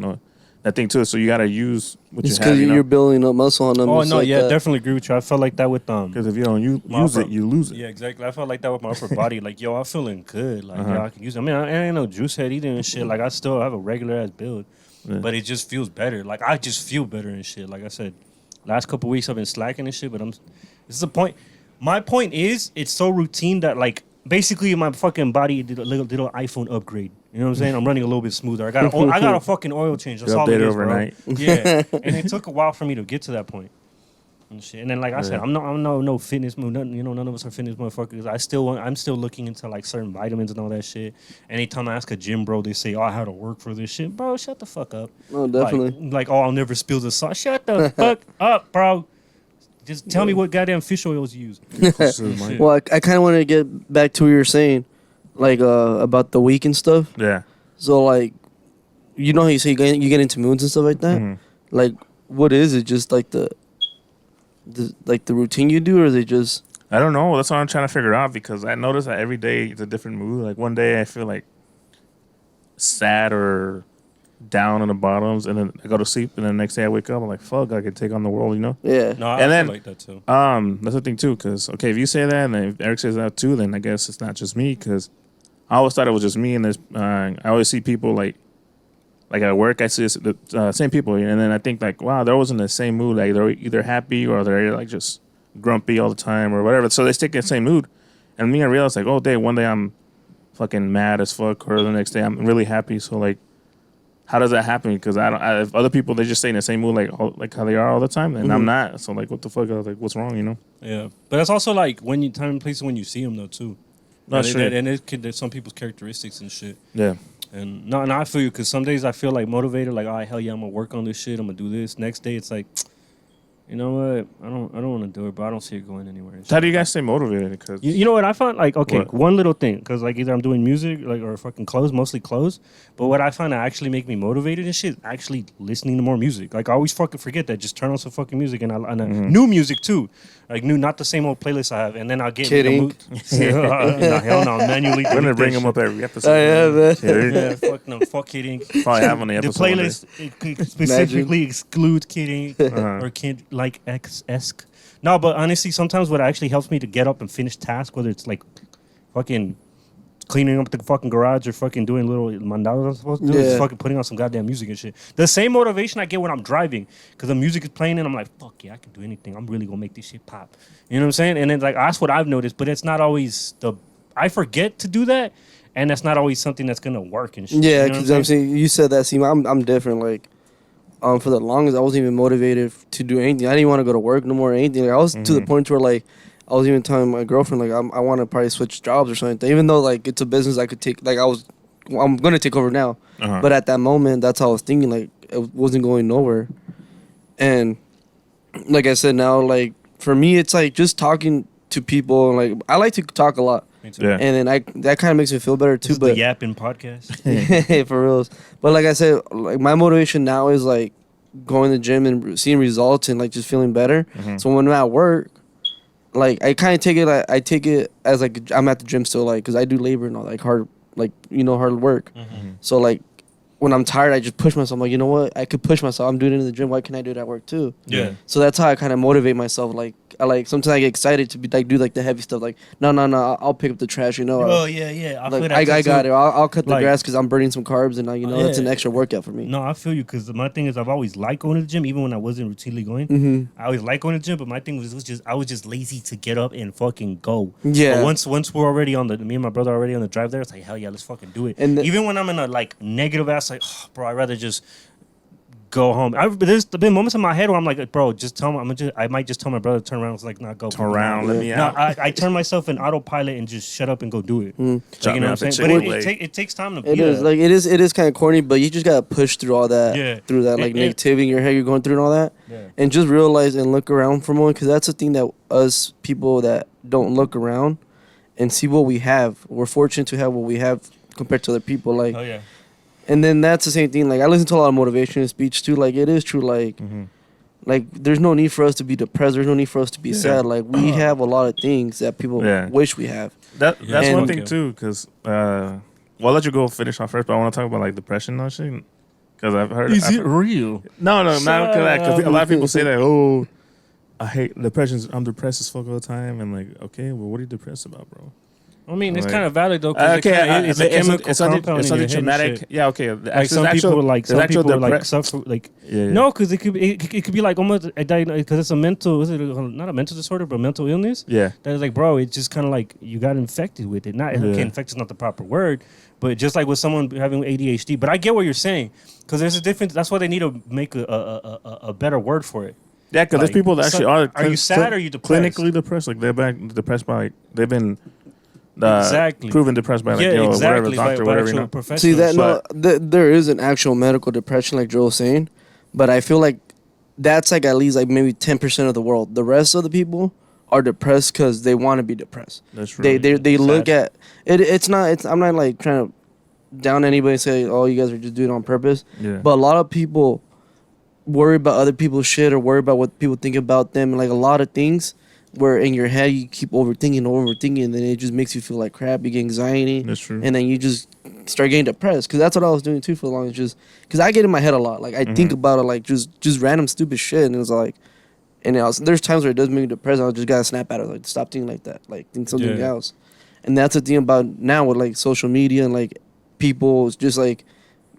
that thing too. So you gotta use what It's you have. because you're building up muscle on them. Oh just no, like yeah, that. definitely agree with you. I felt like that with Because if you don't use it, you lose it. Yeah, exactly. I felt like that with my upper body. Like, yo, I'm feeling good. Like, Uh-huh. yo, I can use it. I mean, I ain't no juice head either and shit. Like, I still have a regular ass build, Yeah. but it just feels better. Like, I just feel better and shit. Like I said, last couple weeks I've been slacking and shit, but this is the point. My point is, it's so routine that like basically my fucking body did a little iPhone upgrade. You know what I'm saying? I'm running a little bit smoother. I got a fucking oil change. That's You all it update is, overnight. bro. Yeah, and it took a while for me to get to that point. And shit. And then, like I said, I'm no fitness move. Nothing, none of us are fitness motherfuckers. I'm still looking into like certain vitamins and all that shit. Anytime I ask a gym bro, they say, "Oh, I had to work for this shit." Bro, shut the fuck up. No, definitely. Like, oh, I'll never spill the sauce. Shut the fuck up, bro. Just tell me what goddamn fish oils you use. Well, I kind of want to get back to what you were saying, like about the week and stuff. Yeah. So like, how you say you get into moods and stuff like that. Mhm. Like, what is it? Just like the routine you do, or is it just? I don't know. That's what I'm trying to figure out because I notice that every day it's a different mood. Like one day I feel like sad or down in the bottoms, and then I go to sleep, and then the next day I wake up, I'm like, "Fuck, I could take on the world," Yeah. No, I And then- feel like that too. That's the thing too, because okay, if you say that, and then if Eric says that too, then I guess it's not just me. Because I always thought it was just me, and there's I always see people like at work, I see the same people, and then I think like, wow, they're always in the same mood. Like they're either happy or they're like just grumpy all the time or whatever. So they stick in the same mood. And me, I realized like, oh, one day I'm fucking mad as fuck, or the next day I'm really happy. So like, how does that happen? Because if other people they just stay in the same mood like how they are all the time, and I'm not. So like, what the fuck? I was like, what's wrong? Yeah, but it's also like when you time and places when you see them though too. No, sure. And there's some people's characteristics and shit. Yeah. And no, I feel you because some days I feel like motivated, like, oh hell yeah, I'm gonna work on this shit, I'm gonna do this. Next day it's like, you know what, I don't want to do it, but I don't see it going anywhere. and shit. How do you guys stay motivated? Because You know what I found? Like, okay, What? one little thing, because like either I'm doing music, like or fucking clothes, mostly clothes. But what I find that actually make me motivated and shit, is actually listening to more music. Like I always fucking forget that. Just turn on some fucking music and new music too, like not the same old playlist I have, and then I'll get Kidding. in the mood. No, hell no, manually. we're gonna delete bring that them shit. up every episode. yeah, man. Kidding. Yeah, fuck no, fuck kidding. Probably have on the The episode. one day. playlist it could specifically exclude kidding Uh-huh. or kid like esque. No, but honestly, sometimes what actually helps me to get up and finish tasks, whether it's like fucking cleaning up the fucking garage or fucking doing little mandalas I'm supposed to do, is Yeah. fucking putting on some goddamn music and shit. The same motivation I get when I'm driving, because the music is playing and I'm like, fuck yeah, I can do anything. I'm really gonna make this shit pop. You know what I'm saying? And then like that's what I've noticed, but it's not always I forget to do that, and that's not always something that's gonna work and shit. Yeah, you know because what I'm saying you said that. See, I'm different. Like, for the longest, I wasn't even motivated to do anything. I didn't want to go to work no more or anything. Like, I was to the point where like I was even telling my girlfriend like I want to probably switch jobs or something. Even though like it's a business I could take. Like I'm gonna take over now. Uh-huh. But at that moment, that's how I was thinking. Like it wasn't going nowhere. And like I said, now like for me, it's like just talking to people. And like I like to talk a lot. Me too. Yeah. And then that kind of makes me feel better This too. is But the yapping podcast. for reals. But like I said, like my motivation now is like going to the gym and seeing results and like just feeling better. Mhm. So when I'm at work, like I kind of take it like I take it as like I'm at the gym still, like because I do labor and all like hard work. So like when I'm tired, I just push myself. I'm like, you know what? I could push myself. I'm doing it in the gym. Why can't I do it at work too? Yeah. So that's how I kind of motivate myself. Like I sometimes I get excited to be like do like the heavy stuff. Like no, I'll pick up the trash. Oh yeah. I feel Like that I too. got it. I'll cut the Like- grass because I'm burning some carbs and that's an Yeah. extra workout for me. No, I feel you because my thing is I've always liked going to the gym, even when I wasn't routinely going. Mm-hmm. I always liked going to the gym, but my thing was just I was just lazy to get up and fucking go. Yeah. But once we're already me and my brother are already on the drive there, it's like hell yeah, let's fucking do it. And even when I'm in a like negative ass, like bro, I'd rather just go home. There's been moments in my head where I'm like, bro, just tell me. I might just tell my brother to turn around. It's like, not go. Turn around, let me No, out. I turn myself in autopilot and just shut up and go do it. Mm. Like, Drop you me know off what I'm at saying? But Chick-fil-A. it takes time to It be is that. like it is kind of corny, but you just gotta push through all that. Yeah. Through that like It- negativity in your head you're going through and all that, Yeah. and just realize and look around for a moment because that's the thing that us people that don't look around and see what we have. We're fortunate to have what we have compared to other people. Like Oh yeah. And then that's the same thing. Like I listen to a lot of motivational speech too. Like it is true. Like there's no need for us to be depressed. There's no need for us to be sad. Like we have a lot of things that people wish we have. That's And- one thing too, because well, I'll let you go finish off first, but I want to talk about like depression and shit. Because I've heard. real? No, not Shut that. Because a lot of up. people say that. Oh, I hate depression. I'm depressed as fuck all the time. And like, okay, well, what are you depressed about, bro? I mean, it's Like- kind of valid though. 'Cause it's a chemical compound in your head and traumatic. shit. Yeah, okay. Like some people like suffer like Yeah. no, because it could be like almost because it's a mental, is it not a mental disorder but a mental illness? Yeah. That is like, bro, it's just kind of like you got infected with it. Not okay, infected is not the proper word, but just like with someone having ADHD. But I get what you're saying because there's a difference. That's why they need to make a better word for it. Yeah, because there's Like, people that actually are. are you sad or are you depressed? Clinically depressed. Like they're depressed by like they've been Exactly. proven depressed by like Yeah, whatever exactly. doctor, by whatever. You actual know. professionals. See that But- there is an actual medical depression, like Joel was saying, but I feel like that's like at least like maybe 10% of the world. The rest of the people are depressed because they want to be depressed. That's true. They look Sad. at it. It's not. I'm not like trying to down anybody and say, oh, you guys are just doing it on purpose. Yeah. But a lot of people worry about other people's shit or worry about what people think about them, and like a lot of things. Where in your head you keep overthinking, and then it just makes you feel like crap. You get anxiety. That's true. And then you just start getting depressed. Because that's what I was doing too for long. It's just because I get in my head a lot. Like I think about it, like just random stupid shit, and it's like, and there's times where it does make me depressed. I just gotta snap out of it, like stop thinking like that, like think something Yeah. else. And that's the thing about now with like social media and like people just like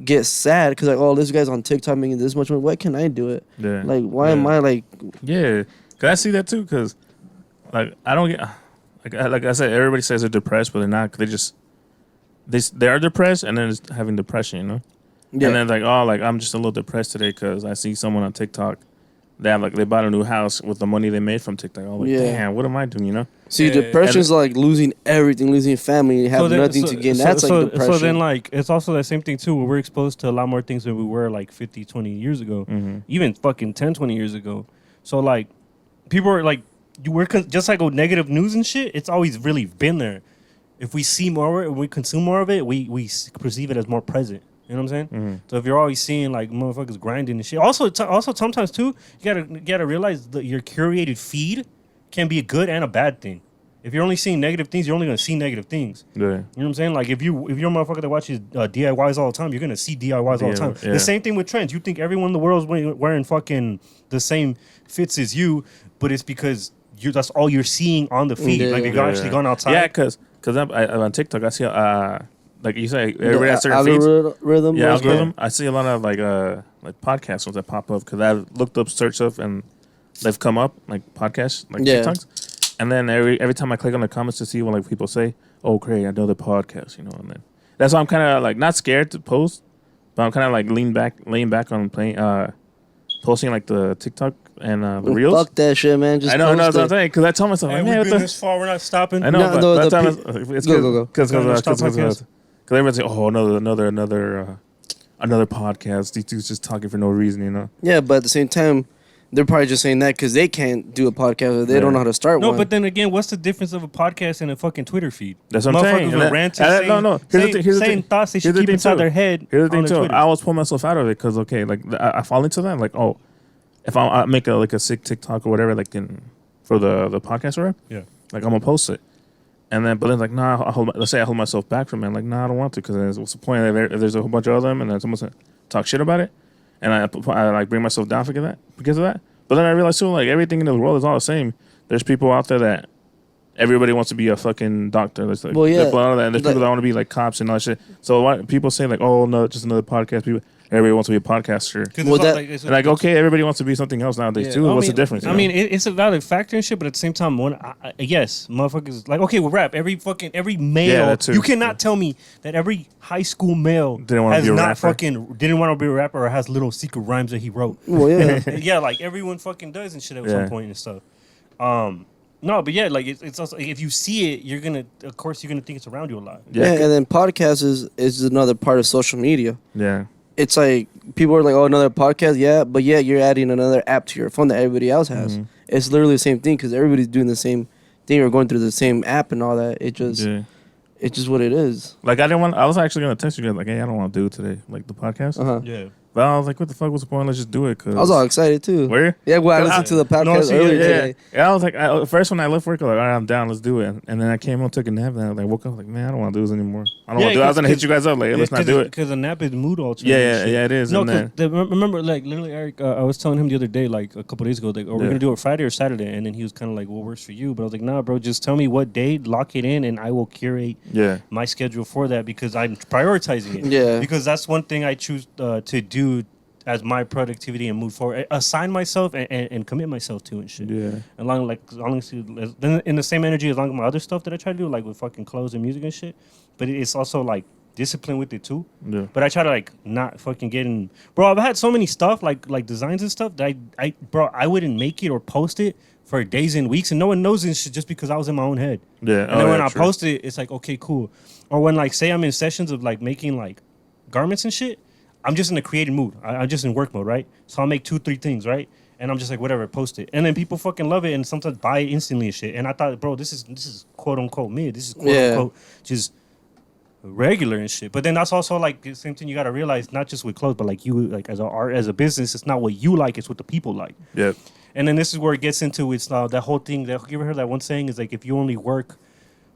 get sad because like, oh, this guy's on TikTok making this much money. Why can't I do it? Yeah. Like why am I like? Yeah, cause I see that too. Cause like I don't get like I said, everybody says they're depressed, but they're not. They just they are depressed, and then just having depression, you know. Yeah. And then like, oh, like I'm just a little depressed today because I see someone on TikTok. They have like they bought a new house with the money they made from TikTok. I'm like, Yeah. damn, what am I doing? You know. See, Yeah. depression's like losing everything, losing family, you have nothing to gain. That's like depression. So then, like, it's also that same thing, too, where we're exposed to a lot more things than we were, like, 50, 20 years ago. Even fucking 10, 20 years ago. So, like, people are, like, just like with negative news and shit, it's always really been there. If we see more of it, we consume more of it, we perceive it as more present. You know what I'm saying? So if you're always seeing, like, motherfuckers grinding and shit. Also, sometimes, too, you gotta realize that your curated feed can be a good and a bad thing. If you're only seeing negative things, you're only gonna see negative things. Yeah. You know what I'm saying? Like if you're a motherfucker that watches DIYs all the time, you're gonna see DIYs all the time. Yeah. The same thing with trends. You think everyone in the world is wearing fucking the same fits as you, but it's because that's all you're seeing on the feed. Yeah. Like if you've actually gone outside. Yeah, because on TikTok I see like you say, everybody has certain feeds. Algorithm. Yeah, was algorithm. I see a lot of like podcast ones that pop up because I've looked up, searched up, and they've come up like podcasts, like Yeah. TikToks. And then every time I click on the comments to see what like people say, oh great, I know the podcast, you know. And then that's why I'm kind of like not scared to post, but I'm kind of like laying back on posting like the TikTok and the reels. Fuck that shit, man. Just I know, that's post what I'm it. saying because I tell myself, Hey, like, we've man, been what the this far, we're not stopping. I know, No, but no, that the time pe- it's go. because Stop podcast. everyone's like, oh, another podcast. These dudes just talking for no reason, you know. Yeah, but at the same time, they're probably just saying that because they can't do a podcast or they don't know how to start No, one. but then again, what's the difference of a podcast and a fucking Twitter feed? That's what I'm saying. Motherfuckers And were that- ranting, and that- saying, no. Here's the saying thing. thoughts they Here's should the keep thing, inside too. their head. Here's the thing on their too. Twitter. I always pull myself out of it because okay, like I fall into that. Like, oh, if I make a sick TikTok or whatever, like for the podcast or whatever, Yeah. like I'm gonna post it, and then but then like nah, let's say I hold myself back from it. Like nah, I don't want to because what's the point if there's a whole bunch of them and then someone's talk shit about it, and I like bring myself down because of that. But then I realize too, like everything in the world is all the same. There's people out there that everybody wants to be a fucking doctor. There's like, Well, yeah. and there's people that want to be like cops and all that shit. So why people say like, oh no, just another podcast. People, everybody wants to be a podcaster. 'Cause Well, it's all that- it's And like, okay, everybody wants to be something else nowadays Yeah. too. I What's mean- the difference? I mean, it's a valid factor and shit, but at the same time, yes, motherfuckers like okay, with rap, every male, Yeah, that too. you cannot tell me that every high school male Didn't wanna has be a not rapper. didn't want to be a rapper or has little secret rhymes that he wrote. well, yeah. Yeah, like everyone fucking does and shit at Yeah. some point and stuff. No, but yeah, like it's also if you see it, you're gonna think it's around you a lot. Yeah, and then podcast is another part of social media. yeah, It's like people are like, oh, another podcast, yeah, but yeah, you're adding another app to your phone that everybody else has. It's literally the same thing because everybody's doing the same thing or going through the same app and all that. It just yeah. It's just what it is. Like I was actually gonna text you guys like, hey, I don't want to do it today, like the podcast. Yeah. But I was like, what the fuck was the point? Let's just do it. Cause I was all excited too. where? Yeah, well, I Yeah, listened to the no, podcast see, earlier Yeah, today. yeah. I was like, first when I left work, I was like, all right, I'm down, let's do it. And then I came home, took a nap, and I woke up like, man, I don't want to do this anymore. I don't want to do it. I was gonna hit you guys up like, hey, let's not do it. Because a nap is mood altering. Yeah, it is. No, and because then, remember, like literally, Eric, I was telling him the other day, like a couple days ago, like, are we Yeah. gonna do it Friday or Saturday? And then he was kind of like, what works for you? But I was like, nah, bro, just tell me what day, lock it in, and I will curate yeah, my schedule for that because I'm prioritizing it. Yeah. Because that's one thing I choose to do as my productivity and move forward. Assign myself and commit myself to and shit. yeah, As long as then in the same energy as long as my other stuff that I try to do, like with fucking clothes and music and shit. But it's also like discipline with it too. yeah. But I try to like not fucking get in. Bro, I've had so many stuff like designs and stuff that I wouldn't make it or post it for days and weeks, and no one knows this shit just because I was in my own head. Yeah. And then when I true. post it, it's like, okay, cool. Or when like say I'm in sessions of like making like garments and shit, I'm just in a creative mood. I'm just in work mode, right? So I'll make 2-3 things, right? And I'm just like, whatever, post it. And then people fucking love it and sometimes buy it instantly and shit. And I thought, bro, this is quote unquote mid. This is quote unquote just regular and shit. But then that's also like the same thing you gotta realize, not just with clothes, but like you like as an art, as a business, it's not what you like, it's what the people like. Yeah, And then this is where it gets into it's that whole thing that you ever heard that one saying is like if you only work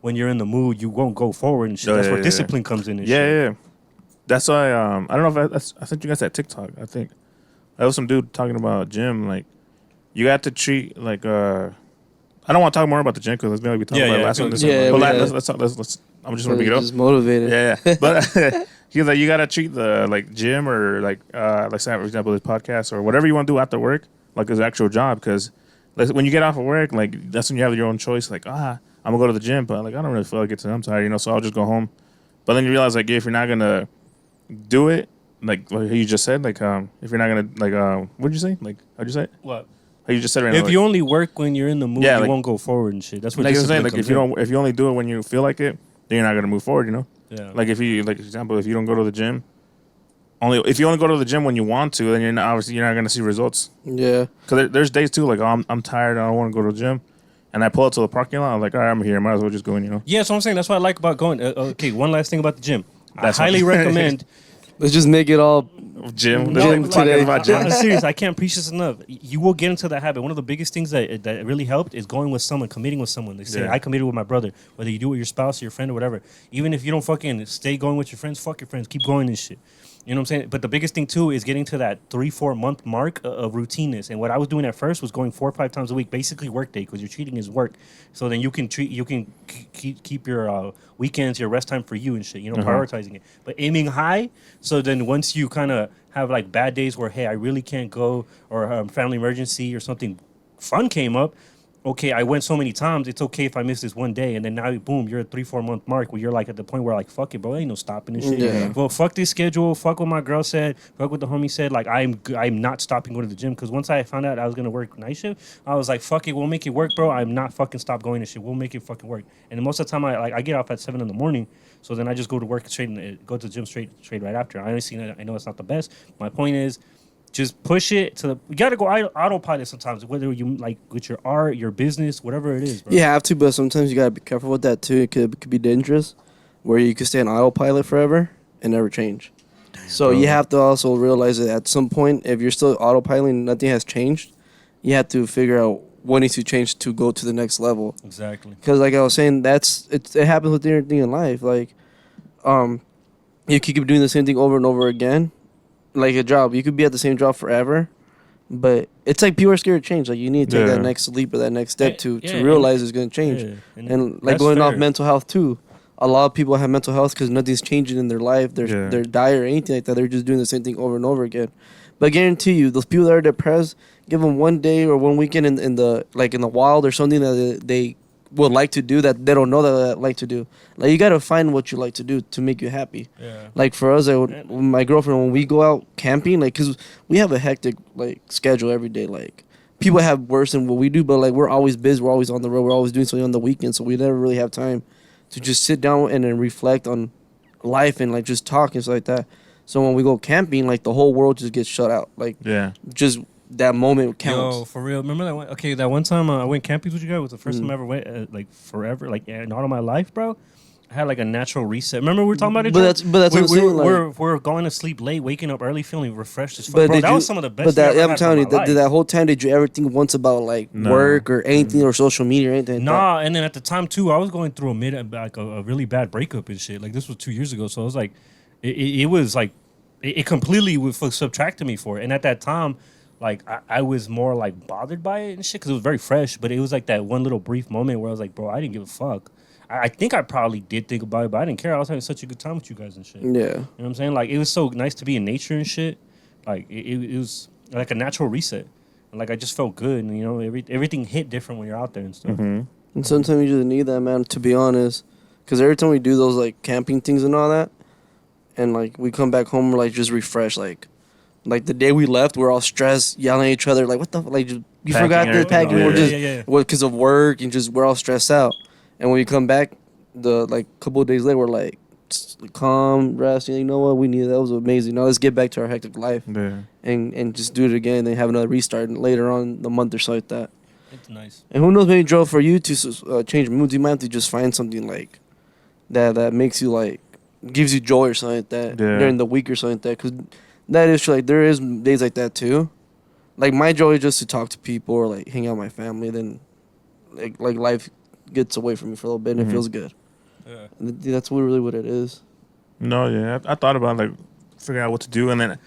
when you're in the mood, you won't go forward and shit. Oh, That's yeah, where yeah, discipline comes in and yeah, shit. yeah. That's why. I don't know if I sent you guys that TikTok. I think that was some dude talking about gym. Like you got to treat like. I don't want to talk more about the gym because let's be talking Yeah, about yeah, last one. This yeah, one. But yeah. let's talk. Let's. I'm just want to pick it up. Just motivated. Yeah. But he was like, you gotta treat the like gym or like say for example this podcast or whatever you want to do after work like his actual job because when you get off of work like that's when you have your own choice like I'm gonna go to the gym but like I don't really feel like it today I'm tired so I'll just go home. But then you realize like if you're not gonna do it like you just said like if you're not gonna like what'd you say like how'd you say it? What? How you just said it right If now, you like, only work when you're in the mood, Yeah, you like- won't go forward and shit. That's what like I'm saying discipline like comes if you only do it when you feel like it then you're not gonna move forward Yeah. Like if you like for example, if you don't go to the gym, if you only go to the gym when you want to, then you're not going to see results. Yeah. Because there's days too, like I'm tired, I don't want to go to the gym, and I pull up to the parking lot. I'm like, all right, I'm here, might as well just go in. Yeah, so I'm saying that's what I like about going. Okay, one last thing about the gym. That's I highly what- recommend. Let's just make it all. Gym. No, Gym like, today about gym. I'm serious. I can't preach this enough. You will get into that habit. One of the biggest things that really helped is going with someone, committing with someone. They say, Yeah. I committed with my brother. Whether you do it with your spouse or your friend or whatever. Even if you don't fucking stay going with your friends, fuck your friends. Keep going and shit. You know what I'm saying? But the biggest thing too is getting to that 3-4 month mark of routineness. And what I was doing at first was going 4 or 5 times a week, basically work day, because you're treating as work. So then you can keep your weekends, your rest time for you and shit. Prioritizing it, but aiming high. So then once you kind of have like bad days where hey, I really can't go, or family emergency or something fun came up. Okay, I went so many times. It's okay if I miss this one day, and then now, boom, you're at 3-4 month mark where you're like at the point where like fuck it, bro, ain't no stopping this shit. Yeah. Well, fuck this schedule. Fuck what my girl said. Fuck what the homie said. Like I'm not stopping going to the gym because once I found out I was gonna work night shift, I was like, fuck it, we'll make it work, bro. I'm not fucking stop going to shit. We'll make it fucking work. And then most of the time I get off at 7 in the morning, so then I just go to work straight and go to the gym straight right after. I know it's not the best. My point is, just push it to the. You gotta go autopilot sometimes, whether you like with your art, your business, whatever it is, bro. You have to, but sometimes you gotta be careful with that too. It could be dangerous, where you could stay on autopilot forever and never change. So you have to also realize that at some point, if you're still autopiloting, nothing has changed. You have to figure out what needs to change to go to the next level. Exactly. Because like I was saying, it happens with everything in life. Like, you could keep doing the same thing over and over again. Like a job, you could be at the same job forever, but it's like people are scared to change. Like you need to take Yeah. that next leap or that next step to Yeah, realize it's going to change. Yeah, And like that's going off fair. mental health too. A lot of people have mental health because nothing's changing in their life, their diet or anything like that. They're just doing the same thing over and over again. But I guarantee you, those people that are depressed, give them one day or one weekend in the wild or something that they would like to do that they don't know that they like to do. Like you gotta find what you like to do to make you happy. Yeah. Like for us, my girlfriend, when we go out camping, like, cause we have a hectic like schedule every day. Like people have worse than what we do, but like we're always busy. We're always on the road. We're always doing something on the weekend, so we never really have time to just sit down and then reflect on life and like just talk and stuff like that. So when we go camping, like the whole world just gets shut out. Like Yeah. just that moment counts. Yo, for real. Remember that one? Okay, that one time I went camping with you guys was the first time I ever went, like forever, like in all of my life, bro. I had like a natural reset. Remember we were talking about it? But Joe? that's what I'm saying, like- we're going to sleep late, waking up early, feeling refreshed as fuck. But Bro, did that you, was some of the best. But that, I ever I'm had telling you, in my did life. that whole time did you ever think once about like No. work or anything or social media or anything? Like Nah, and then at the time too, I was going through a really bad breakup and shit. Like this was 2 years ago, so I was like, it was like, it completely subtracted me for it. And at that time, like I was more like bothered by it and shit because it was very fresh. But it was like that one little brief moment where I was like, bro, I didn't give a fuck. I think I probably did think about it, but I didn't care. I was having such a good time with you guys and shit. that. Yeah. You know what I'm saying? Like it was so nice to be in nature and shit. Like it was like a natural reset. And like I just felt good, and you know everything hit different when you're out there and stuff. And sometimes you just need that, man, to be honest. Because every time we do those, like, camping things and all that, and, like, we come back home, we're, like, just refreshed. Like the day we left, we're all stressed, yelling at each other. Like, what the like, you Packing forgot this everything. packing. Yeah. We're just, Yeah. because of work, and just, we're all stressed out. And when we come back, couple of days later, we're, like, calm, resting. You know what? We need that. Was amazing. Now let's get back to our hectic life Yeah. and just do it again and then have another restart later on the month or so like that. It's nice. And who knows, maybe Joe, for you to change moods, you might have to just find something like that makes you like gives you joy or something like that during the week or something like that. Because that is true. Like there is days like that too. Like my joy is just to talk to people or like hang out with my family. Then like life gets away from me for a little bit and it feels good. Yeah. And that's really what it is. No, yeah, I thought about like figuring out what to do, and then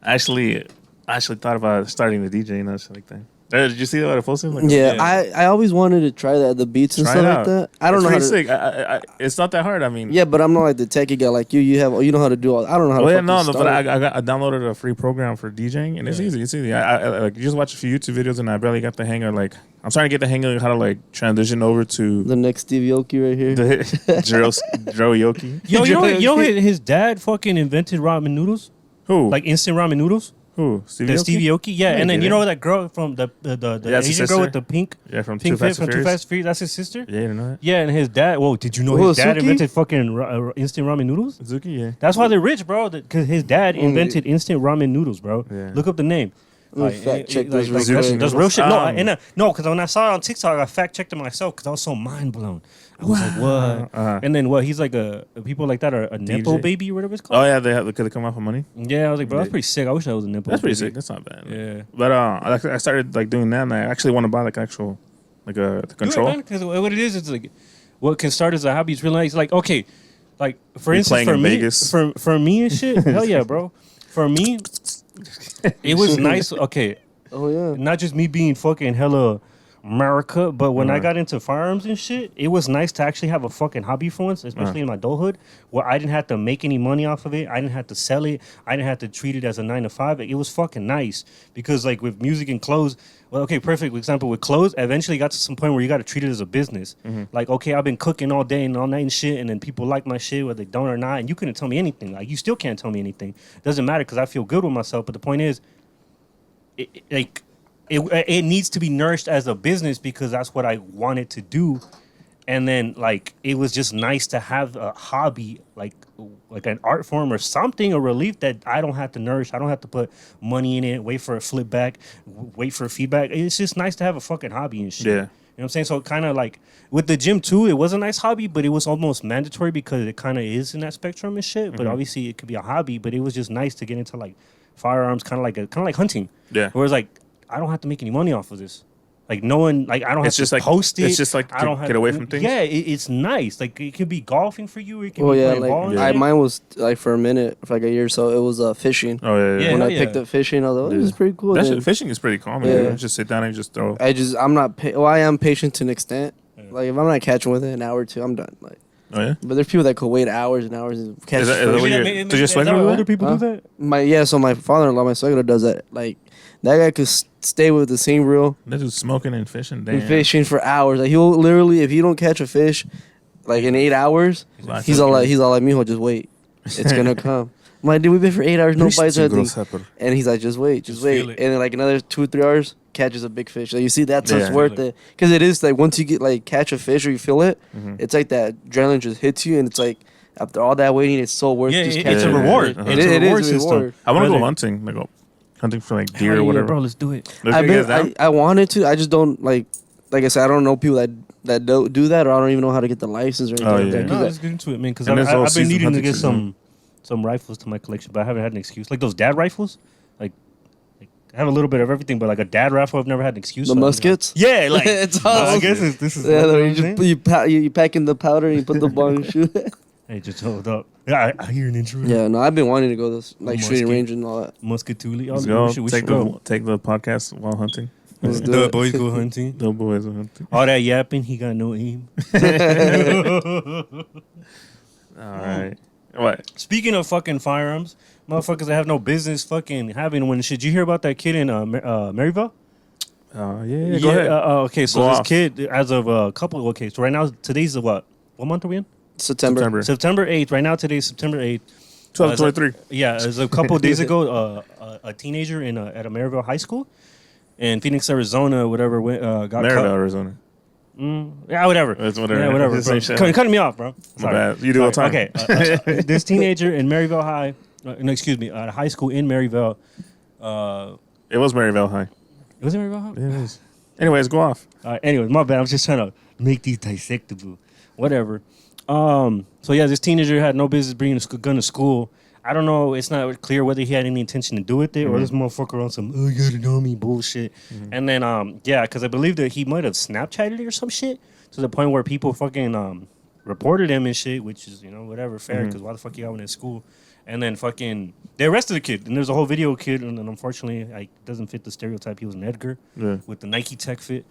I actually thought about starting the DJ and shit like that. Did you see what I posted? Like, Yeah, I always wanted to try that, the beats and Try stuff it like out. that. I don't It's know how pretty to. sick. I, it's not that hard. I mean, Yeah, but I'm not like the techie guy like you. You know how to do all. I don't know how oh to. yeah, fucking no, start. but I downloaded a free program for DJing, and it's easy. It's easy. I like you just watch a few YouTube videos, and I barely got the hang of like I'm starting to get the hang of how to like transition over to The next Steve Aoki right here. the Jiro Yoki. Yo, you know his dad fucking invented ramen noodles, Who? like instant ramen noodles. Who? Stevie The Aoki? Stevie Aoki, yeah, Yeah, and then yeah. you know that girl from the his Asian girl sister? with the pink Yeah, from pink Too Fast fit from and Too Furious. Fast and Furious. That's his sister. Yeah, you know that? Yeah, and his dad. Whoa, did you know Who, his dad Suki? invented fucking instant ramen noodles? Zuki, yeah. That's why they're rich, bro. Because his dad invented instant ramen noodles, bro. Yeah. Look up the name. Let me fact check this real that's, quick. that's real shit. No, Um, no, because when I saw it on TikTok, I fact checked it myself because I was so mind blown. I was like, what? Uh-huh. And then what? He's like people like that are a nepo DJ. baby or whatever it's Oh called. yeah, could they come off of money? Yeah, I was like, bro, that's pretty sick. I wish I was a nepo. That's pretty baby. sick. That's not bad. Yeah. But I started like doing that, and I actually want to buy like actual like the control. Because what it is, it's like what can start as a hobby is really nice. Like okay, like for You instance, playing for in me, Vegas? for me and shit, hell yeah, bro. For me, it was nice. Okay, Oh yeah. not just me being fucking hella America, but when I got into firearms and shit, it was nice to actually have a fucking hobby for once, especially in my adulthood, where I didn't have to make any money off of it. I didn't have to sell it. I didn't have to treat it as a 9 to 5. It was fucking nice because like with music and clothes, well, okay, perfect example with clothes. Eventually got to some point where you got to treat it as a business. Like, okay, I've been cooking all day and all night and shit, and then people like my shit whether they don't or not, and you couldn't tell me anything. Like, you still can't tell me anything. Doesn't matter because I feel good with myself. But the point is, it needs to be nourished as a business because that's what I wanted to do. And then like it was just nice to have a hobby like an art form or something, a relief that I don't have to nourish. I don't have to put money in it, wait for a flip back, wait for feedback. It's just nice to have a fucking hobby and shit. Yeah. You know what I'm saying? So kind of like with the gym too, it was a nice hobby, but it was almost mandatory because it kind of is in that spectrum and shit. But obviously it could be a hobby, but it was just nice to get into like firearms, kind of like hunting. Yeah. Whereas like I don't have to make any money off of this. Like no one, like I don't have It's just to like- post it. it's just like I to don't have get away from things? Yeah, it's nice. Like it could be golfing for you. It could Oh be yeah, playing ball. and like shit. mine was like for a minute, for like a year or so. It was fishing. Oh yeah. Yeah. When I hell picked yeah. up fishing, I was like, oh, this is pretty cool. That Then shit, fishing is pretty common. Yeah. Yeah. Just sit down and just throw. I'm not. I am patient to an extent. Like if I'm not catching within an hour or two, I'm done. Like, Oh yeah. but there's people that could wait hours and hours and catch Is that- fish. is that what Maybe you- that- does your is that swagger why do older that? people Huh? do that? So my father-in-law, my swagger does that. Like that guy could stay with the same reel They do smoking and fishing. Damn. and fishing for hours. Like he'll literally, if he don't catch a fish, like in 8 hours, he's all like, mijo, just wait, it's gonna come. I'm like, dude, we've been for 8 hours, no bites or anything. And he's like, just wait, just wait. feel it. And then like another 2 or 3 hours, catches a big fish. Like you see, that's Yeah. what's worth it. Because it is like once you get like catch a fish or you feel it, Mm-hmm. it's like that adrenaline just hits you, and it's like after all that waiting, it's so worth Yeah, just it's catching a a reward. fish. Uh-huh. It's a It is reward a system. reward. I want to go Brother. hunting, like go hunting for like Hell deer or yeah, whatever. bro. Let's do it. Look, you guys down? I wanted to. I just don't like I said, I don't know people that that don't do that, or I don't even know how to get the license or anything like yeah. that. 'Cause Let's get into it, man. Because And there's all I've been season needing to hunting get season. some rifles to my collection, but I haven't had an excuse. Like those dad rifles, like I have a little bit of everything, but like a dad rifle, I've never had an excuse. the so muskets. Yeah, like It's I awesome. guess this is. Yeah, what you I'm just saying. you pack in the powder and you put the ball and shoot. Hey, just hold up. Yeah, I hear an intro. Yeah, no, I've been wanting to go this like shooting Musket. range and all that. Musketuli. Let's Oh, go. we Take should go. the podcast while hunting. Let's do The it. boys go hunting. The boys are hunting. All that yapping, he got no aim. All right. What? Speaking of fucking firearms, motherfuckers that have no business fucking having one. Shit, you hear about that kid in Maryville? Yeah. Go ahead. Okay, so Go this off. kid, as of a couple. Okay, so right now today's the what? What month are we in? September. September 8th. Right now, today's September 8th. 2023. Yeah, it was a couple days ago. A teenager in at a Maryville high school in Phoenix, Arizona, whatever, got Maryville, caught. Arizona. Yeah, whatever. It's whatever. Yeah, whatever. It's Bro. the same shit. Cutting me off, bro. My Sorry. bad. You do all the time. Okay, this teenager in Maryville High, no, excuse me, at a high school in Maryville. It was Maryville High. Was it Maryville High? It is. Anyways, go off. Anyways, my bad. I was just trying to make these dissectable. Whatever. So yeah, this teenager had no business bringing a gun to school. I don't know. It's not clear whether he had any intention to do it there or this motherfucker on some you gotta know me bullshit. And then yeah, because I believe that he might have Snapchatted it or some shit to the point where people fucking reported him and shit, which is whatever fair because why the fuck you out at school? And then fucking they arrested the kid and there's a whole video of kid and then unfortunately like doesn't fit the stereotype. He was an Edgar with the Nike Tech fit.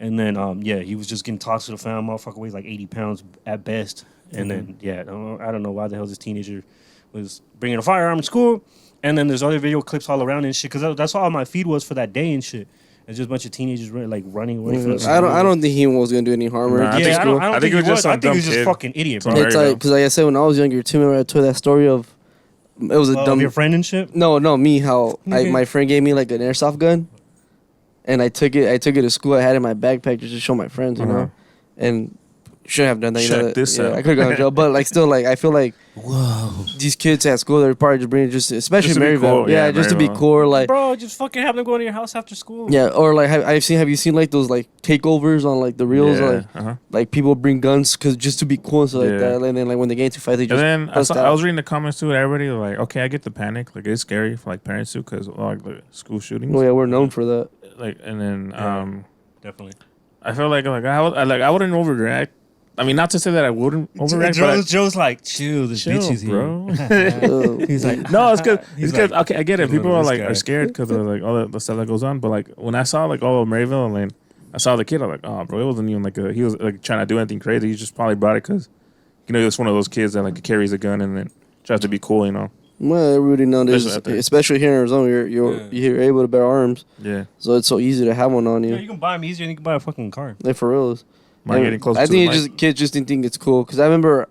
And then, yeah, he was just getting tossed to the fan. Motherfucker weighs like 80 pounds at best. And then, yeah, I don't know why the hell this teenager was bringing a firearm to school. And then there's other video clips all around and shit. Because that's all my feed was for that day and shit. It's just a bunch of teenagers running away from the school. I don't think he was gonna do any harm. Nah, Or I think I don't think he was. just some I think he was dumb just kid. fucking idiot, bro. Some it's There you like go. because like I said when I was younger too. Remember I told that story of it was a Of dumb. your friend and shit? No, me. How Okay. my friend gave me like an airsoft gun, and I took it to school. I had it in my backpack just to show my friends, Uh-huh. and shouldn't have done that. Check this out. I could have gone to jail, but like still, like I feel like Whoa. these kids at school they're probably just bringing especially Just to be Maryville, cool. yeah, Yeah, just to be Maryville. cool, or like Bro, just fucking have them go to your house after school. yeah, or like have you seen like those like takeovers on like the reels, Yeah. like people bring guns because just to be cool and stuff like Yeah. that, and then like when they get into fight they just And then bust I out. was reading the comments too, and everybody was like, okay, I get the panic. Like, it's scary for like parents too, because like the school shootings. Oh yeah, we're known for that. Like, and then Yeah. Definitely. I feel like I wouldn't overreact. I mean, not to say that I wouldn't overreact, but Joe's like, chill, this chill, bitch is bro. Uh, He's like, No, it's good. He's It's good. like, Okay, I get it. "Good People luck are with like this guy." are scared because of like all the stuff that goes on. But like when I saw like Maryville and then I saw the kid, I'm like, oh, bro, it wasn't even like he was like trying to do anything crazy. He just probably brought it because he was one of those kids that like carries a gun and then tries to be cool. well, everybody nowadays, Especially out there. especially here in Arizona, you're able to bear arms, Yeah, so it's so easy to have one on yeah, you. you can buy them easier than you can buy a fucking car. Like for reals. Am I And getting closer I to the think mic? kids just didn't think it's cool because I remember,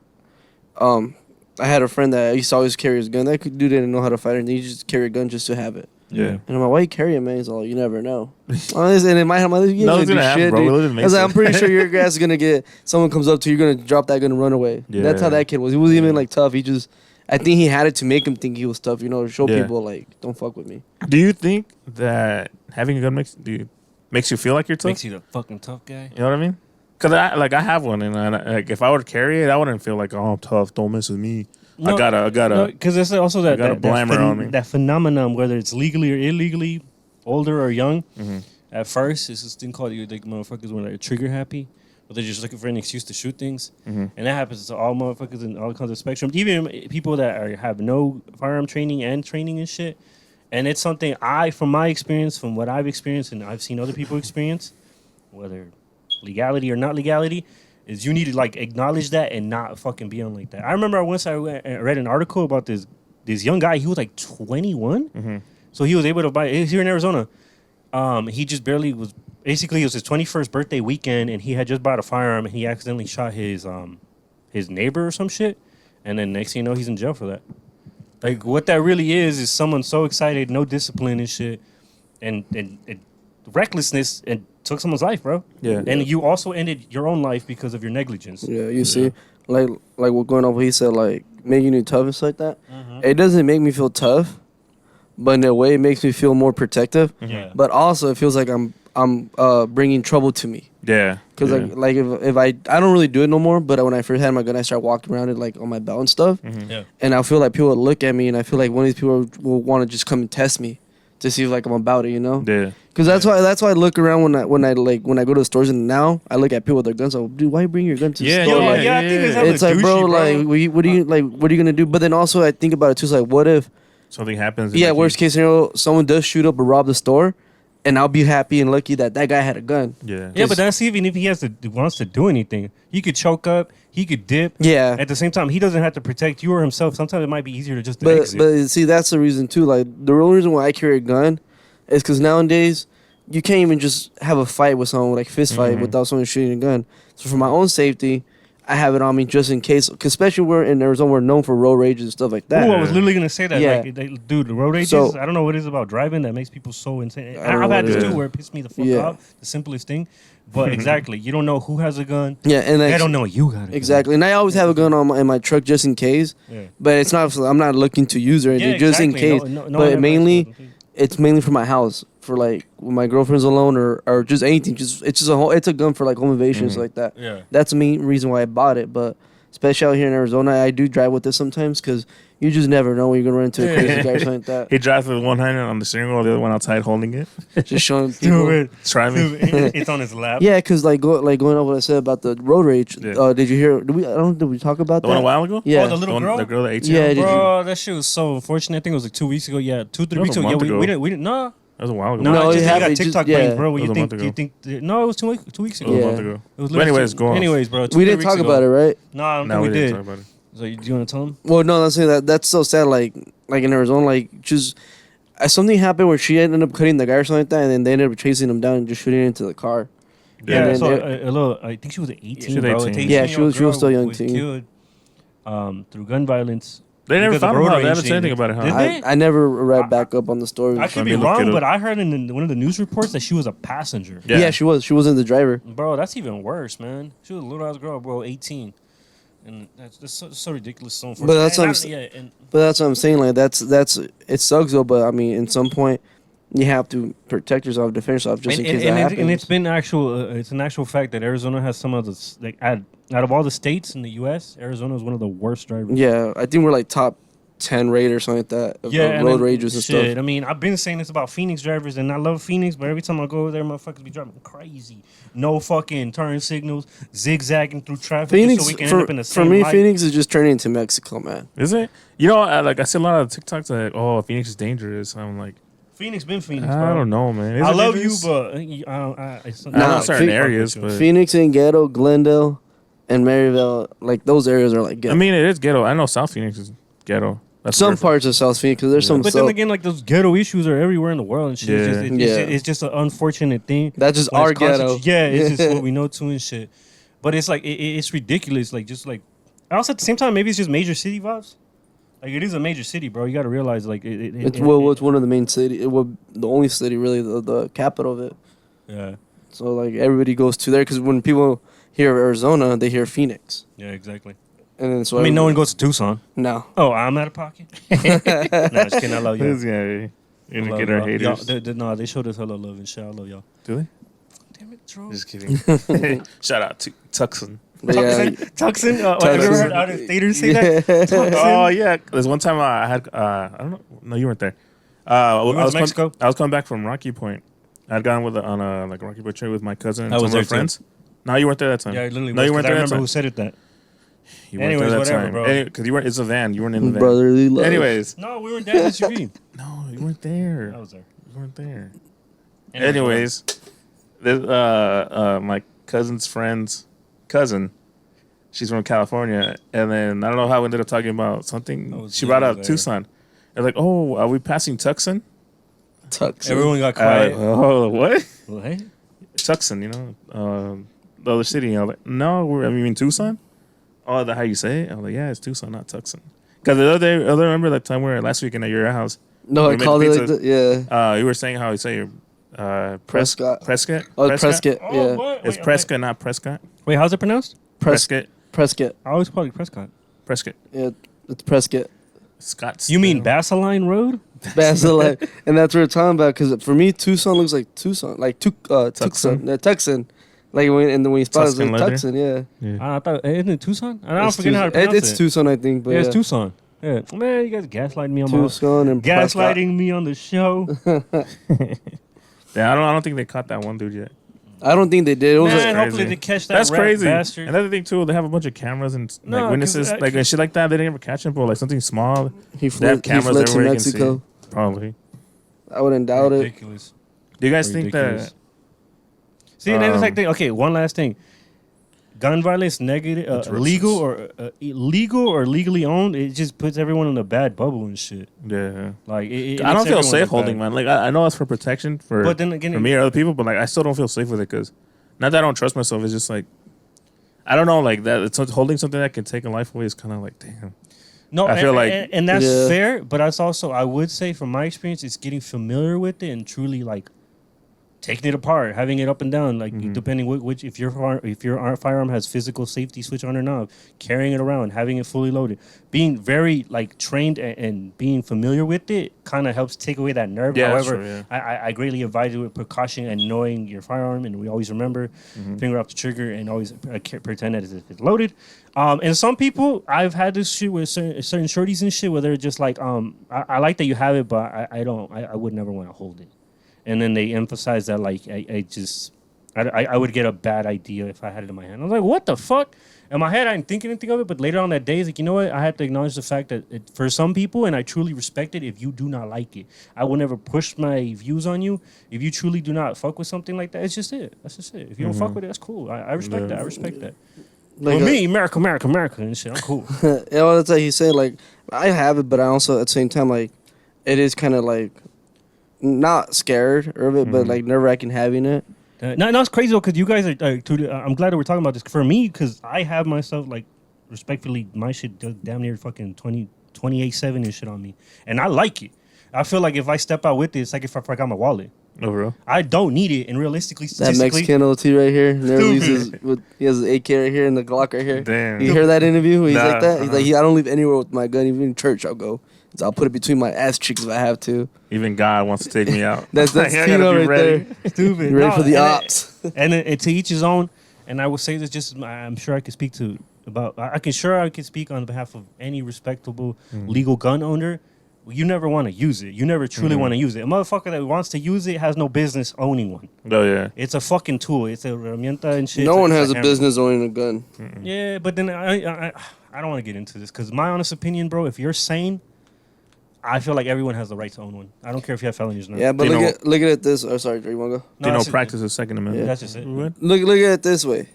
I had a friend that used to always carry his gun. That dude didn't know how to fight, and he just carry a gun just to have it. Yeah. And I'm like, why you carry it, man? He's all, you never know. Honestly, and in my head, you Nothing's gonna happen, bro. We live in I was like, Mesa. I'm pretty sure your ass is gonna get. Someone comes up to you, you're gonna drop that gun and run away. Yeah. That's how that kid was. He wasn't even like tough. He just, I think he had it to make him think he was tough. To show Yeah. people like, don't fuck with me. Do you think that having a gun makes you feel like you're tough? Makes you the fucking tough guy. You know what I mean? Because I have one, and like if I were to carry it, I wouldn't feel like, oh, I'm tough. Don't mess with me. I gotta. Because there's also I got a blammer on me. that phenomenon, whether it's legally or illegally, older or young. Mhm. At first, it's this thing called like motherfuckers when they're trigger happy, but they're just looking for an excuse to shoot things, Mhm. and that happens to all motherfuckers in all kinds of spectrum. Even people that have no firearm training and shit. And it's something from my experience, from what I've experienced, and I've seen other people experience, whether legality or not legality, is you need to like acknowledge that and not fucking be on like that. I remember once I read an article about this young guy. He was like 21, Mhm. so he was able to buy. He's here in Arizona. He just barely was. Basically, it was his 21st birthday weekend, and he had just bought a firearm, and he accidentally shot his neighbor or some shit, and then next thing you know, he's in jail for that. Like what that really is someone so excited, no discipline and shit, and recklessness, and took someone's life, bro. Yeah. And you also ended your own life because of your negligence. Yeah, you see, like what going on. What he said, like making you tough and stuff like that. Mm-hmm. It doesn't make me feel tough, but in a way, it makes me feel more protective. Yeah. But also, it feels like I'm I'm bringing trouble to me. Yeah. Cause yeah. like if I don't really do it no more, but when I first had my gun, I started walking around it like on my belt and stuff, Yeah. and I feel like people would look at me, and I feel like one of these people will want to just come and test me to see if like I'm about it, you know? Yeah. Cause that's why I look around when I go to the stores, and now I look at people with their guns. Like, dude, why you bring your gun to the Yeah, store? Yo, Like, yeah, I think it's hella it's like, douchey, bro, like what are you gonna do? But then also I think about it too. It's like, what if Something happens. yeah, worst case scenario, someone does shoot up or rob the store, and I'll be happy and lucky that guy had a gun. Yeah. Yeah, but that's even if he wants to do anything. He could choke up. He could dip. Yeah. At the same time, he doesn't have to protect you or himself. Sometimes it might be easier to just But exit. but see, that's the reason too. Like the only reason why I carry a gun is because nowadays you can't even just have a fight with someone, like fist fight, without someone shooting a gun. So for my own safety, I have it on me just in case. Cause especially we're in Arizona, we're known for road rages and stuff like that. Ooh, I was literally gonna say that. Yeah. Like, dude, the road rages. So- I don't know what it is about driving that makes people so insane. I don't know I've had what this it too, is. where it pissed me the fuck Yeah. off. The simplest thing, but exactly, you don't know who has a gun. Yeah, and They like, don't know you got it. exactly. And I always have a gun in my truck just in case. Yeah. But it's not. I'm not looking to use or anything. Yeah, just in exactly. case. No one but ever mainly, asks me. it's mainly for my house. For like when my girlfriend's alone or just anything. It's a gun for like home invasions like that. Yeah. That's the main reason why I bought it. But especially out here in Arizona, I do drive with this sometimes because you just never know when you're gonna run into a crazy guy or something like that. He drives with one hand on the steering wheel, the other one outside holding it. Just showing people. Dude, Driving. it's on his lap. Yeah, because going over what I said about the road rage. Yeah. Did you hear? Did we talk about The that? one a while ago? Yeah. Oh, the little girl? The girl at 18? Yeah, did you- Bro, that shit was so unfortunate. I think it was like 2 weeks ago. Yeah, 2-3 was weeks a ago. Yeah, month ago. we didn't. No, That was a while ago. no, No, it's it just you got happened, TikTok just- brains, yeah. bro. What It was you a month think? ago. No, it was 2 weeks It ago. was a Yeah. month ago. It was But literally anyways, go on. Anyways, bro. We didn't talk about it, right? No, I don't No, think we we didn't did. talk about it. So do you want to tell him? Well, no, I'm saying that's so sad. Like in Arizona, like just something happened where she ended up cutting the guy or something like that, and then they ended up chasing him down and just shooting into the car. Yeah, then so they- a little. I think she was 18. She was bro. 18. Yeah, she was still young was teen. Killed through gun violence. They never Because of found road him out. They rage haven't said anything thing. about it, huh? Did they? I never read back up on the story. I could Let be me look it wrong, up. but I heard in one of the news reports that she was a passenger. Yeah, she was. She wasn't the driver. Bro, that's even worse, man. She was a little ass girl, bro, 18. And that's so ridiculous. So But that's what I'm unfortunate. And But that's what I'm saying. Like that's it sucks though. But I mean, in some point, you have to protect yourself, defend yourself, just in case that happens. and it's been actual. It's an actual fact that Arizona has some of the out of all the states in the U.S., Arizona is one of the worst drivers. Yeah, I think we're like top 10 rate or something like that of and road then- rages and shit, stuff. I mean, I've been saying this about Phoenix drivers, and I love Phoenix, but every time I go over there, motherfuckers be driving crazy. No fucking turn signals, zigzagging through traffic Phoenix, just so we can end up in the for same me, light. Phoenix is just turning into Mexico, man. Is it? You know, I see a lot of TikToks like, oh, Phoenix is dangerous. I'm like, Phoenix been Phoenix, I bro. don't know, man. Is I it love dangerous? you, but it's I know Nah, certain Phoenix- areas, but Phoenix and Ghetto, Glendale, and Maryville, like those areas are like ghetto. I mean, it is ghetto. I know South Phoenix is ghetto. That's some worse. parts of South Phoenix, because there's some. But then again, like those ghetto issues are everywhere in the world and shit. It's, just, Yeah. it's just an unfortunate thing. That's just when our it's ghetto. Yeah, it's just what we know too and shit. But it's like it's ridiculous. Like just like also at the same time, maybe it's just major city vibes. Like it is a major city, bro. You got to realize like It's it's one of the main city. The only city really, the capital of it. Yeah, So like everybody goes to there because when people hear Arizona, they hear Phoenix, yeah, exactly. and then so I mean, no one goes to Tucson. No, Oh, I'm out of pocket. No, just kidding. I love you. This guy, you're I gonna love get our y'all. haters. No, they showed us hella love and shit. I love y'all. Do they? Damn it, Troll. Just kidding. Shout out to Tucson. but yeah, Tucson. Have you ever Tucson. heard out of staters say that? Oh yeah, there's one time I had I don't know. No, you weren't there. I went to was Mexico? I was coming back from Rocky Point. I'd gone on a like Rocky Point trip with my cousin and I some was of my there, too. friends. No, you weren't there that time. Yeah, I literally. No, was, you weren't 'cause I there that remember time. who said it that. You weren't Anyways, there that whatever, time. bro. Because you weren't. It's a van. You weren't in the van. brotherly love. Anyways, No, we were in Dad's SUV. no, you weren't there. I was there. You weren't there. Anyways, Anyways, this, my cousin's friend's cousin, she's from California, and then I don't know how we ended up talking about something. She brought up Tucson. They're like, "Oh, are we passing Tucson?" Tucson. everyone got quiet. Oh, what? Well, hey, Tucson, you know, the other city. I was like, no, I mean Tucson. Oh, that how you say it? I was like, yeah, it's Tucson, not Tucson. Because the other day, I remember that time we were last weekend at your house. No, We I made called it like pizza. that. Yeah, You were saying how you say your Prescott. Prescott. Oh, Prescott. Oh, Yeah, what? It's Wait, Prescott, not Prescott. Wait, how's it pronounced? Prescott. Prescott. I always call it Prescott. Prescott. Yeah, it's Prescott. Scottsdale. You mean Baseline Road? Basil, and that's what we're talking about. Because for me, Tucson looks like Tucson, like Tucson? Tucson. Like when you spot it, it's like leather? Tucson, yeah. I thought, isn't it Tucson? I don't It's forget how to pronounce It's Tucson, I think. But Yeah, it's Tucson. Yeah, man, you guys gaslighting me on Tucson and Prescott. gaslighting me on the show. Yeah, I don't think they caught that one dude yet. I don't think they did. It was Man, like, hopefully crazy. they catch that That's rat crazy. bastard. Another thing too, they have a bunch of cameras and No, like 'cause witnesses, like and shit like that. They didn't ever catch him for like something small. he They have fled cameras to everywhere you can Mexico. see. Probably. I wouldn't doubt it. Ridiculous. Do you guys think Ridiculous. that? See, and then it's like, Um, okay, one last thing. Gun violence, negative, illegal or illegal or legally owned, it just puts everyone in a bad bubble and shit. Yeah, Like, it I don't makes feel everyone safe look holding bad. mine. Like I know it's for protection for, But then again, for me or other people, but like I still don't feel safe with it because not that I don't trust myself. It's just like I don't know, like that. It's holding something that can take a life away is kind of like damn. no, I feel like- and that's Yeah. fair. But that's also, I would say, from my experience, it's getting familiar with it and truly like taking it apart, having it up and down, like depending which if your firearm has physical safety switch on or not, carrying it around, having it fully loaded, being very like trained and being familiar with it kind of helps take away that nerve. Yeah, that's However, true, yeah. I greatly advise it with precaution and knowing your firearm, and we always remember finger off the trigger and always pretend that it's loaded. And some people, I've had this shit with certain shorties and shit where they're just like, I like that you have it, but I would never want to hold it. And then they emphasize that like I would get a bad idea if I had it in my hand. I was like, what the fuck? In my head, I didn't think anything of it, but later on that day, it's like, you know what? I have to acknowledge the fact that for some people, and I truly respect it, if you do not like it, I will never push my views on you. If you truly do not fuck with something like that, it's just it. That's just it. If you don't fuck with it, that's cool. I respect that. I respect that. Like For me, America, and shit, I'm cool. yeah, well, that's like he's saying. Like I have it, but I also at the same time like it is kind of like not scared of it, but like nerve wracking having it. No, it's crazy though, because you guys are. I'm glad that we're talking about this. For me, because I have myself like respectfully, my shit does damn near fucking 28/7 and shit on me, and I like it. I feel like if I step out with it, it's like if I forgot my wallet. Overall, I don't need it, and realistically, That statistically, Mexican OT right here, never Stupid. leaves he has an AK right here and the Glock right here. damn. You hear that interview? He's Nah, like that. He's uh-huh. like, I don't leave anywhere with my gun. Even in church, I'll go. So I'll put it between my ass cheeks if I have to. Even God wants to take me out. That's I gotta Tino be right ready. there. stupid. You ready for the and ops? and to each his own. And I will say this, just I'm sure I can speak to about. I can speak on behalf of any respectable legal gun owner. You never want to use it. You never truly want to use it. A motherfucker that wants to use it has no business owning one. Oh yeah. It's a fucking tool. It's a herramienta and shit. No one It's has a hammer. business owning a gun. Yeah, but then I don't want to get into this because my honest opinion, bro, if you're sane, I feel like everyone has the right to own one. I don't care if you have felonies or not. Yeah, but You look at it this. Oh, sorry, Dre, you wanna go? Do you know that's it. practice a Second Amendment? That's just it. What? Look at it this way.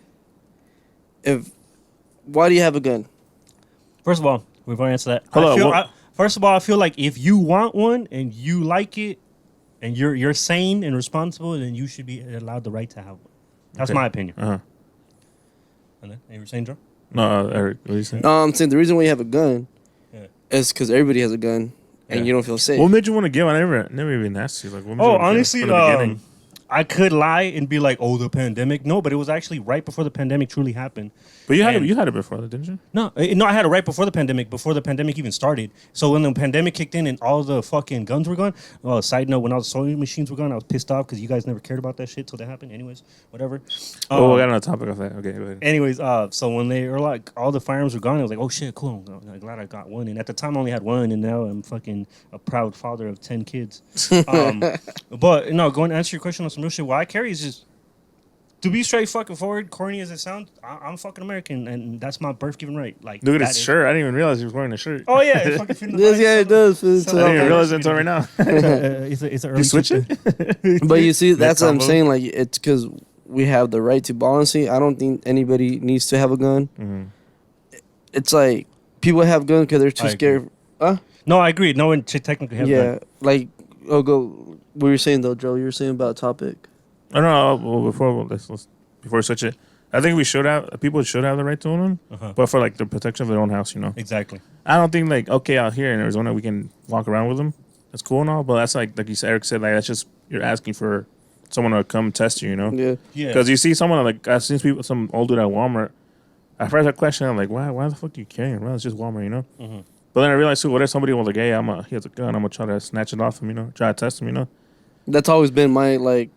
Why do you have a gun? First of all, we've already answered that. Hold on, First of all, I feel like if you want one and you like it and you're sane and responsible, then you should be allowed the right to have one. That's Okay. my opinion. Uh huh. And then, you were saying, Joe? No, Eric, what are you saying? No, I'm saying the reason why you have a gun Yeah. is because everybody has a gun and Yeah. you don't feel safe. What made you want to get one? I never even asked you. Like, what made you Oh, wanna get one honestly, from the beginning? I could lie and be like, "Oh, the pandemic." No, but it was actually right before the pandemic truly happened. But you had and- it before, that, didn't you? No, I had it right before the pandemic even started. So when the pandemic kicked in and all the fucking guns were gone, well, side note, when all the sewing machines were gone, I was pissed off because you guys never cared about that shit till that happened. Anyways, whatever. Oh, Um, we got on the topic of that. Okay, go ahead. Anyways, so when they were like, all the firearms were gone, I was like, oh shit, cool. I'm glad I got one. And at the time, I only had one, and now I'm fucking a proud father of 10 kids. But no, going to answer your question on some real shit, why I carry is just to be straight fucking forward, corny as it sounds. I'm fucking American, and that's my birth given right. Like, Look at that his is- shirt. I didn't even realize he was wearing a shirt. Oh yeah, it fucking fit in the Yes, body. yeah, it does. It's I didn't even all- realize it until right now. It's an early You switch it? But you see, that's what I'm combo. saying. Like, it's because we have the right to balance. I don't think anybody needs to have a gun. Mhm. It's like people have guns because they're too I scared. No, I agree. No one should technically have Yeah, that. like, go. What were you saying though, Joe? You were saying about topic. I don't know. Well, before we switch it, I think people should have the right to own one, Uh-huh. but for like the protection of their own house, you know. Exactly. I don't think like okay out here in Arizona we can walk around with them. That's cool and all, but that's like you said, Eric said, like that's just you're asking for someone to come test you, you know. Yeah, Yeah. Because you see someone like I've seen people, some old dude at Walmart. At first I questioned, I'm like, why the fuck are you carrying around? It's just Walmart, you know. Mhm. But then I realized too, what if somebody was like, "Hey, he has a gun. I'm gonna try to snatch it off him. You know, try to test him. You know." That's always been my way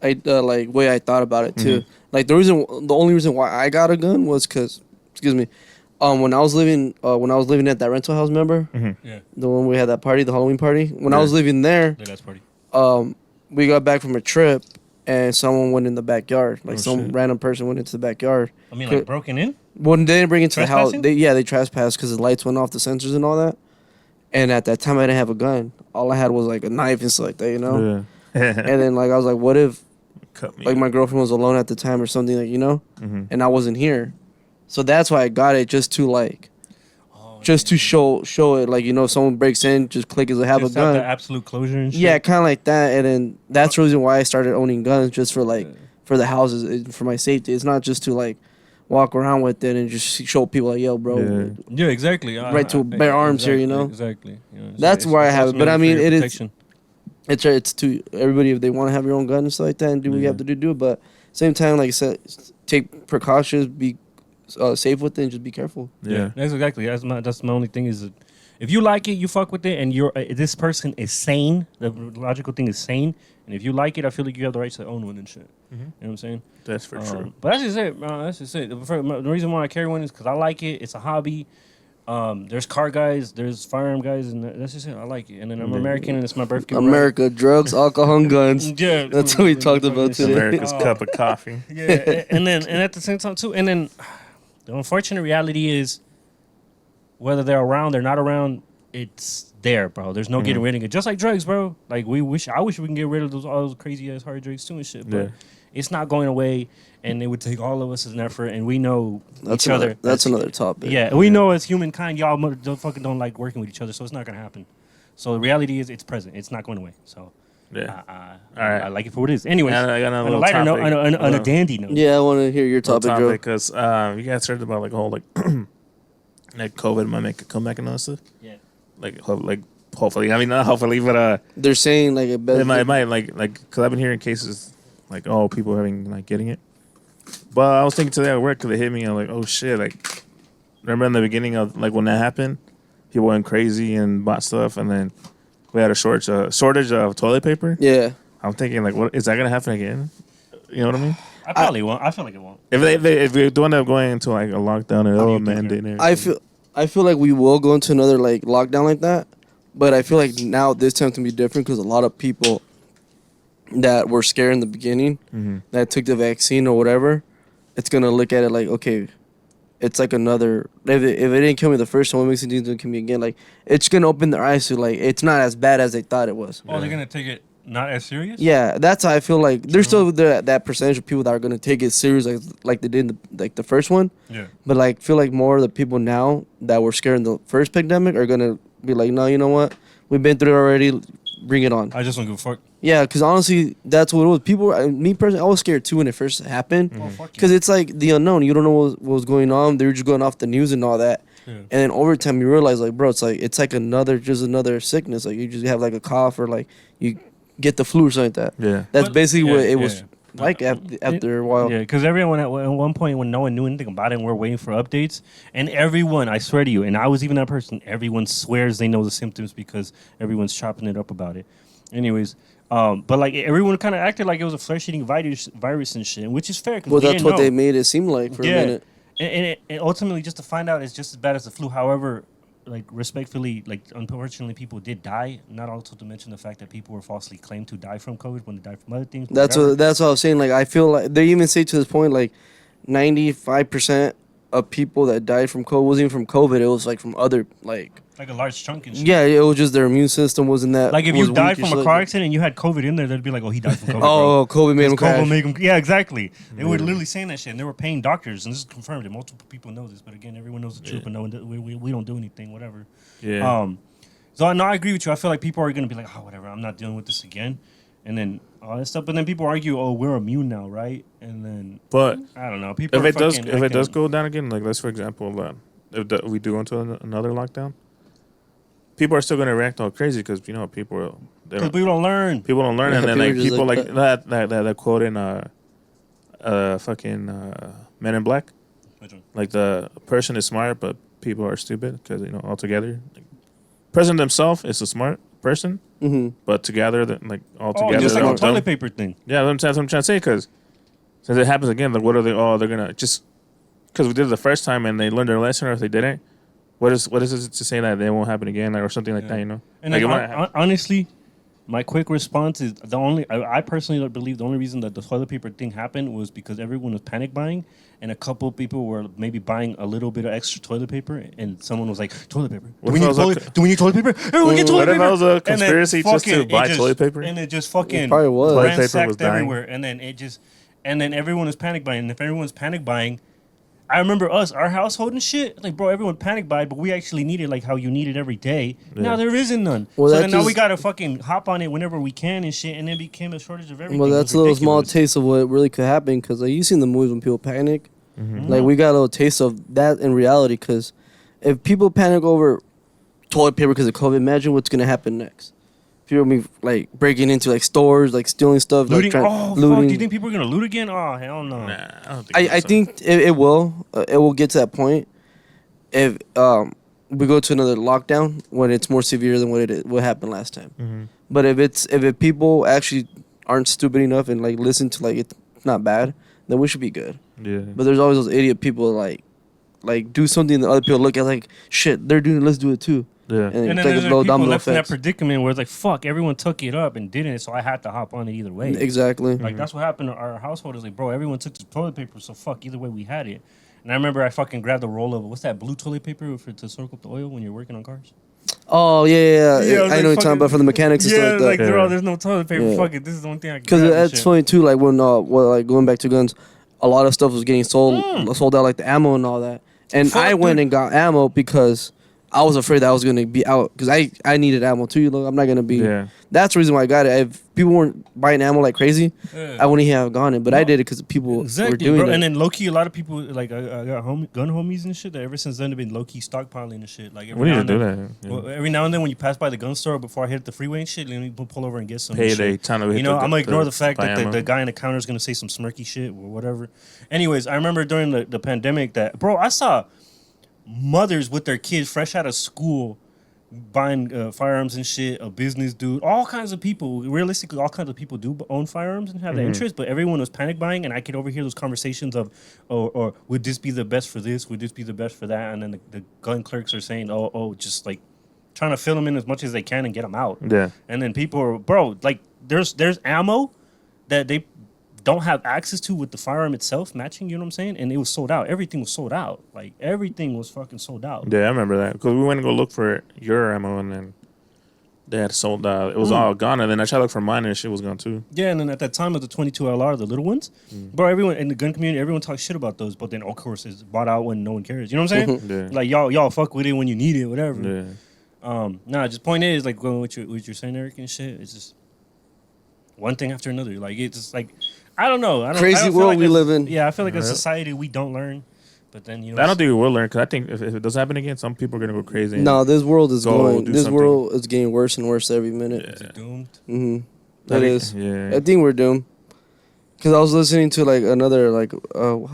I thought about it too. Like the only reason why I got a gun was because, excuse me, when I was living at that rental house, remember? Yeah. The one we had that party, the Halloween party. When I was living there, The last party. we got back from a trip and someone went in the backyard. Like some shit. random person went into the backyard. I mean, like broken in. Well, they didn't bring it to the house. Trespassing? They trespassed because the lights went off, the sensors and all that. And at that time, I didn't have a gun. All I had was like a knife and stuff like that, you know. Yeah. And then like I was like, what if Cut me. like my girlfriend was alone at the time or something, like, you know, and I wasn't here. So that's why I got it, just to like, to show it, like, you know, if someone breaks in, just click as I have Just a gun. the absolute closure and shit. Yeah, kind of like that. And then that's the reason why I started owning guns, just for like for the houses, for my safety. It's not just to like walk around with it and just show people like, yo, bro. Yeah. Yeah, exactly. Right to bare arms here, you know? Exactly. You know, That's why I have it. But I ultimately mean, for your it is. protection. It's to everybody, if they want to have your own gun and stuff like that and do what you have to do it. But same time, like I said, take precautions, be safe with it, and just be careful. Yeah. That's exactly. That's my only thing is that if you like it, you fuck with it, and you're this person is sane. The logical thing is sane, and if you like it, I feel like you have the right to own one and shit. You know what I'm saying? That's for sure. But that's just it, bro. That's just it. The reason why I carry one is because I like it. It's a hobby. There's car guys, there's firearm guys, and that's just it. I like it. And then I'm American, and it's my birthday. America, drugs, alcohol, and guns. Yeah, That's what we talked about today. America's cup of coffee. Yeah, and at the same time too, and then the unfortunate reality is whether they're around or not around, it's there, bro. There's no getting rid of it. Just like drugs, bro. Like I wish we can get rid of all those crazy ass hard drugs too and shit. But it's not going away, and it would take all of us as an effort, and we know each other. That's another topic. Yeah, we know as humankind, y'all don't like working with each other, so it's not gonna happen. So the reality is, it's present. It's not going away. So Yeah. all right, I like it for what it is. Anyway, I got another on a little lighter note, topic. on a dandy note. Yeah, I want to hear your topic, Joe. Because you guys heard about like whole like like COVID might make a comeback and all that stuff. Yeah. Like hopefully, I mean not hopefully, but They're saying like it it might like because I've been hearing cases like people having like getting it. But I was thinking today at work because it hit me. I'm like, oh shit! Like remember in the beginning of like when that happened, people went crazy and bought stuff, and then we had a shortage of toilet paper. Yeah. I'm thinking like, what is that gonna happen again? You know what I mean? I probably won't. I feel like it won't. If we do end up going into like a lockdown or do you think mandate, and I everything. feel like we will go into another like lockdown like that, but I feel like now this time can be different because a lot of people that were scared in the beginning that took the vaccine or whatever, it's gonna look at it like, okay, it's like another. If it didn't kill me the first time, what makes it do kill me again? Like it's gonna open their eyes to like it's not as bad as they thought it was. Oh, they're gonna take it not as serious. Yeah, that's how I feel like there's still that percentage of people that are gonna take it serious like they did in the first one. Yeah. But like feel like more of the people now that were scared in the first pandemic are gonna be like, no, you know what? We've been through it already. Bring it on. I just don't give a fuck. Yeah, because honestly, that's what it was. Me personally, I was scared too when it first happened. Oh, fuck Because it's like the unknown. You don't know what was going on. They were just going off the news and all that. Yeah. And then over time, you realize, like, bro, it's like another sickness. Like you just have like a cough or like you get the flu or something like that. Yeah. That's But- basically yeah, what it yeah, was yeah. like after a while. Yeah, because everyone at one point when no one knew anything about it, and we're waiting for updates, and everyone, I swear to you, and I was even that person. Everyone swears they know the symptoms because everyone's chopping it up about it. Anyways, but like everyone kind of acted like it was a flesh-eating virus and shit, which is fair. Cause Well, we that's didn't what know. they made it seem like for a minute. And ultimately, just to find out, it's just as bad as the flu. However, like respectfully, like unfortunately, people did die. Not also to mention the fact that people were falsely claimed to die from COVID when they died from other things. but That's whatever. what I was saying. Like I feel like they even say to this point, like 95% of people that died from COVID wasn't even from COVID. It was like from other like. like a large chunk and shit. Yeah, it was just their immune system wasn't that. Like if was you died weak or from a something. car accident and you had COVID in there, they'd be like, "Oh, he died from COVID." Oh, COVID made him Because crash. COVID make him. Yeah, exactly. They were literally saying that shit, and they were paying doctors, and this is confirmed. And multiple people know this, but again, everyone knows the truth, but no one. We don't do anything, whatever. Yeah. So no, I agree with you. I feel like people are gonna be like, "Oh, whatever. I'm not dealing with this again," and then all that stuff. But then people argue, "Oh, we're immune now, right?" And then But I don't know. People if are it does fucking if it does acting- go down again, like let's for example, we do go into another lockdown, people are still going to react all crazy because you know people people don't learn. people don't learn, Yeah, and then people like just people like like that quote in fucking Men in Black, Which one? like the person is smart but people are stupid because all together. Like, president himself is a smart person, but together, like all Oh, together, just like they're a all toilet dumb. paper thing. Yeah, that's what I'm trying to say. Because since it happens again, like what are they? Oh, they're gonna just because we did it the first time and they learned their lesson, or if they didn't, what is it to say that it won't happen again, or something like that? And Like, then, it might happen. honestly, my quick response is I personally believe the only reason that the toilet paper thing happened was because everyone was panic buying, and a couple people were maybe buying a little bit of extra toilet paper, and someone was like, toilet paper. What if I was Do we need toilet paper? Everyone get toilet What if paper. that was a And then conspiracy just to fucking- buy it just- toilet paper? And it just fucking It probably was. Toilet paper ransacked was dying. everywhere, and then everyone was panic buying. And if everyone's panic buying, I remember our household and shit. Like, bro, everyone panic buyed, but we actually need it like how you need it every day. Yeah. Now there isn't none. Well, So that then now we just- gotta fucking hop on it whenever we can and shit, and then became a shortage of everything. Well, It that's was a little small ridiculous. taste of what really could happen. Because like you seen the movies when people panic, like we got a little taste of that in reality. Because if people panic over toilet paper because of COVID, imagine what's gonna happen next. People be like breaking into like stores, like stealing stuff, Looting. like Oh, looting. fuck. Do you think people are gonna loot again? Oh, hell no. Nah, I don't think. I so. think it will. It will get to that point if we go to another lockdown when it's more severe than what happened last time. Mm-hmm. But if people actually aren't stupid enough and like listen to like it's not bad, then we should be good. Yeah. But there's always those idiot people like do something that other people look at like shit they're doing it, let's do it too. Yeah. And, And then it's like there's a little people domino left in that effect. predicament where it's like, fuck, everyone took it up and didn't, so I had to hop on it either way. Exactly. Like, that's what happened to our household. Is like, bro, everyone took the toilet paper, so fuck, either way we had it. And I remember I fucking grabbed a roll of, what's that, blue toilet paper to soak up the oil when you're working on cars? Oh yeah. Yeah, I was I know like, what you're talking about for the mechanics and stuff like that. like, Yeah. there's no toilet paper. Yeah. Fuck it, this is the only thing I can Because grab and that's shit. funny too. Like when like going back to guns, a lot of stuff was getting sold out, like the ammo and all that. And Fuck, I went dude. and got ammo because I was afraid that I was gonna be out because I needed ammo too. You know, I'm not gonna be. Yeah. That's the reason why I got it. If people weren't buying ammo like crazy, Yeah. I wouldn't have gone it. But I did it because people Exactly, were doing bro. it. And then low key, a lot of people like I got gun homies and shit that ever since then have been low key stockpiling and shit. Like every We need now to and do then- that. Yeah. Well, every now and then when you pass by the gun store before I hit the freeway and shit, let me pull over and get some. Payday shit. time to hit You know, the- I'm gonna ignore the the fact buy that ammo. the guy in the counter is gonna say some smirky shit or whatever. Anyways, I remember during the pandemic that, bro, I saw mothers with their kids fresh out of school buying firearms and shit. A business dude, all kinds of people. Realistically, all kinds of people do own firearms and have the interest, but everyone was panic buying, and I could overhear those conversations of, or would this be the best for this? Would this be the best for that? And then the gun clerks are saying, just like trying to fill them in as much as they can and get them out. Yeah. And then people are, bro, like there's ammo that they don't have access to with the firearm itself matching, you know what I'm saying? And it was sold out. Everything was sold out. Like everything was fucking sold out. Yeah, I remember that because we went to go look for your ammo and then they had sold out. It was all gone, and then I tried to look for mine and shit was gone too. Yeah, and then at that time of the 22 LR, the little ones, bro, everyone in the gun community, everyone talks shit about those, but then of course it's bought out when no one cares. You know what I'm saying? Yeah. Like y'all fuck with it when you need it, whatever. Yeah. Nah, just point is like going with you're saying, Eric, and shit. It's just one thing after another. Like it's just like I don't know. I Crazy feel world we as- live in. Yeah, I feel like as a Yeah. society we don't learn, but then you know. I don't think we will learn because I think if it does happen again, some people are gonna go crazy. and- No, this world is Go going. do This something. world is getting worse and worse every minute. Is it doomed? Mm-hmm. I It think- is. Yeah. I think we're doomed. Because I was listening to like another I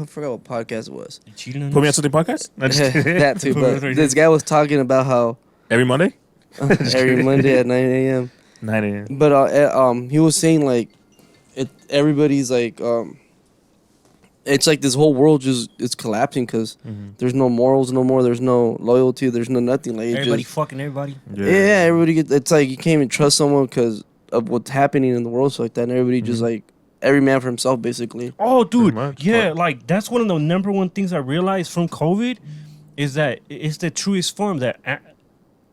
forgot what podcast it was. You cheating on Put me on us? something podcast. No, just kidding. That too. Put me But right this guy was talking about how Every Monday, every Monday at 9 a.m. 9 a.m. But he was saying like everybody's like it's like this whole world just it's collapsing because there's no morals no more. There's no loyalty. There's no nothing. Like it Everybody just, fucking everybody. yeah, everybody gets. It's like you can't even trust someone because of what's happening in the world. So like that, and everybody just like every man for himself, basically. Oh, dude, much. yeah, Fuck. like that's one of the number one things I realized from COVID is that it's the truest form that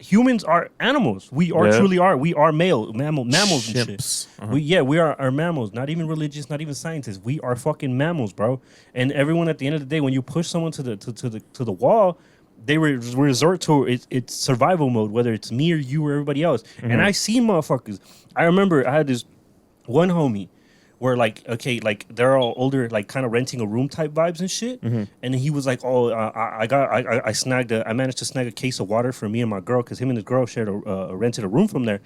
humans are animals. We are Yeah. truly are. We are mammals and shit. Chimps. We are mammals. Not even religious. Not even scientists. We are fucking mammals, bro. And everyone at the end of the day, when you push someone to the wall, they resort to it's survival mode. Whether it's me or you or everybody else. And I see motherfuckers. I remember I had this one homie where like they're all older, like kind of renting a room type vibes and shit. And he was like, I managed to snag a case of water for me and my girl because him and his girl rented a room from there.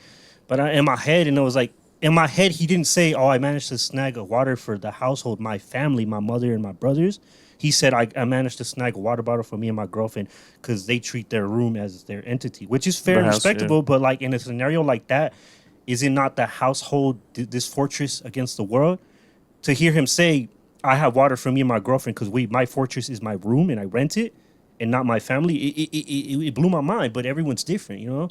But in my head, and I was like, in my head, he didn't say, "Oh, I managed to snag a water for the household, my family, my mother and my brothers." He said, "I managed to snag a water bottle for me and my girlfriend because they treat their room as their entity," which is fair The and house, respectable. But like in a scenario like that, is it not the household, this fortress against the world? To hear him say, "I have water for me and my girlfriend because my fortress is my room and I rent it, and not my family," it blew my mind. But everyone's different, you know.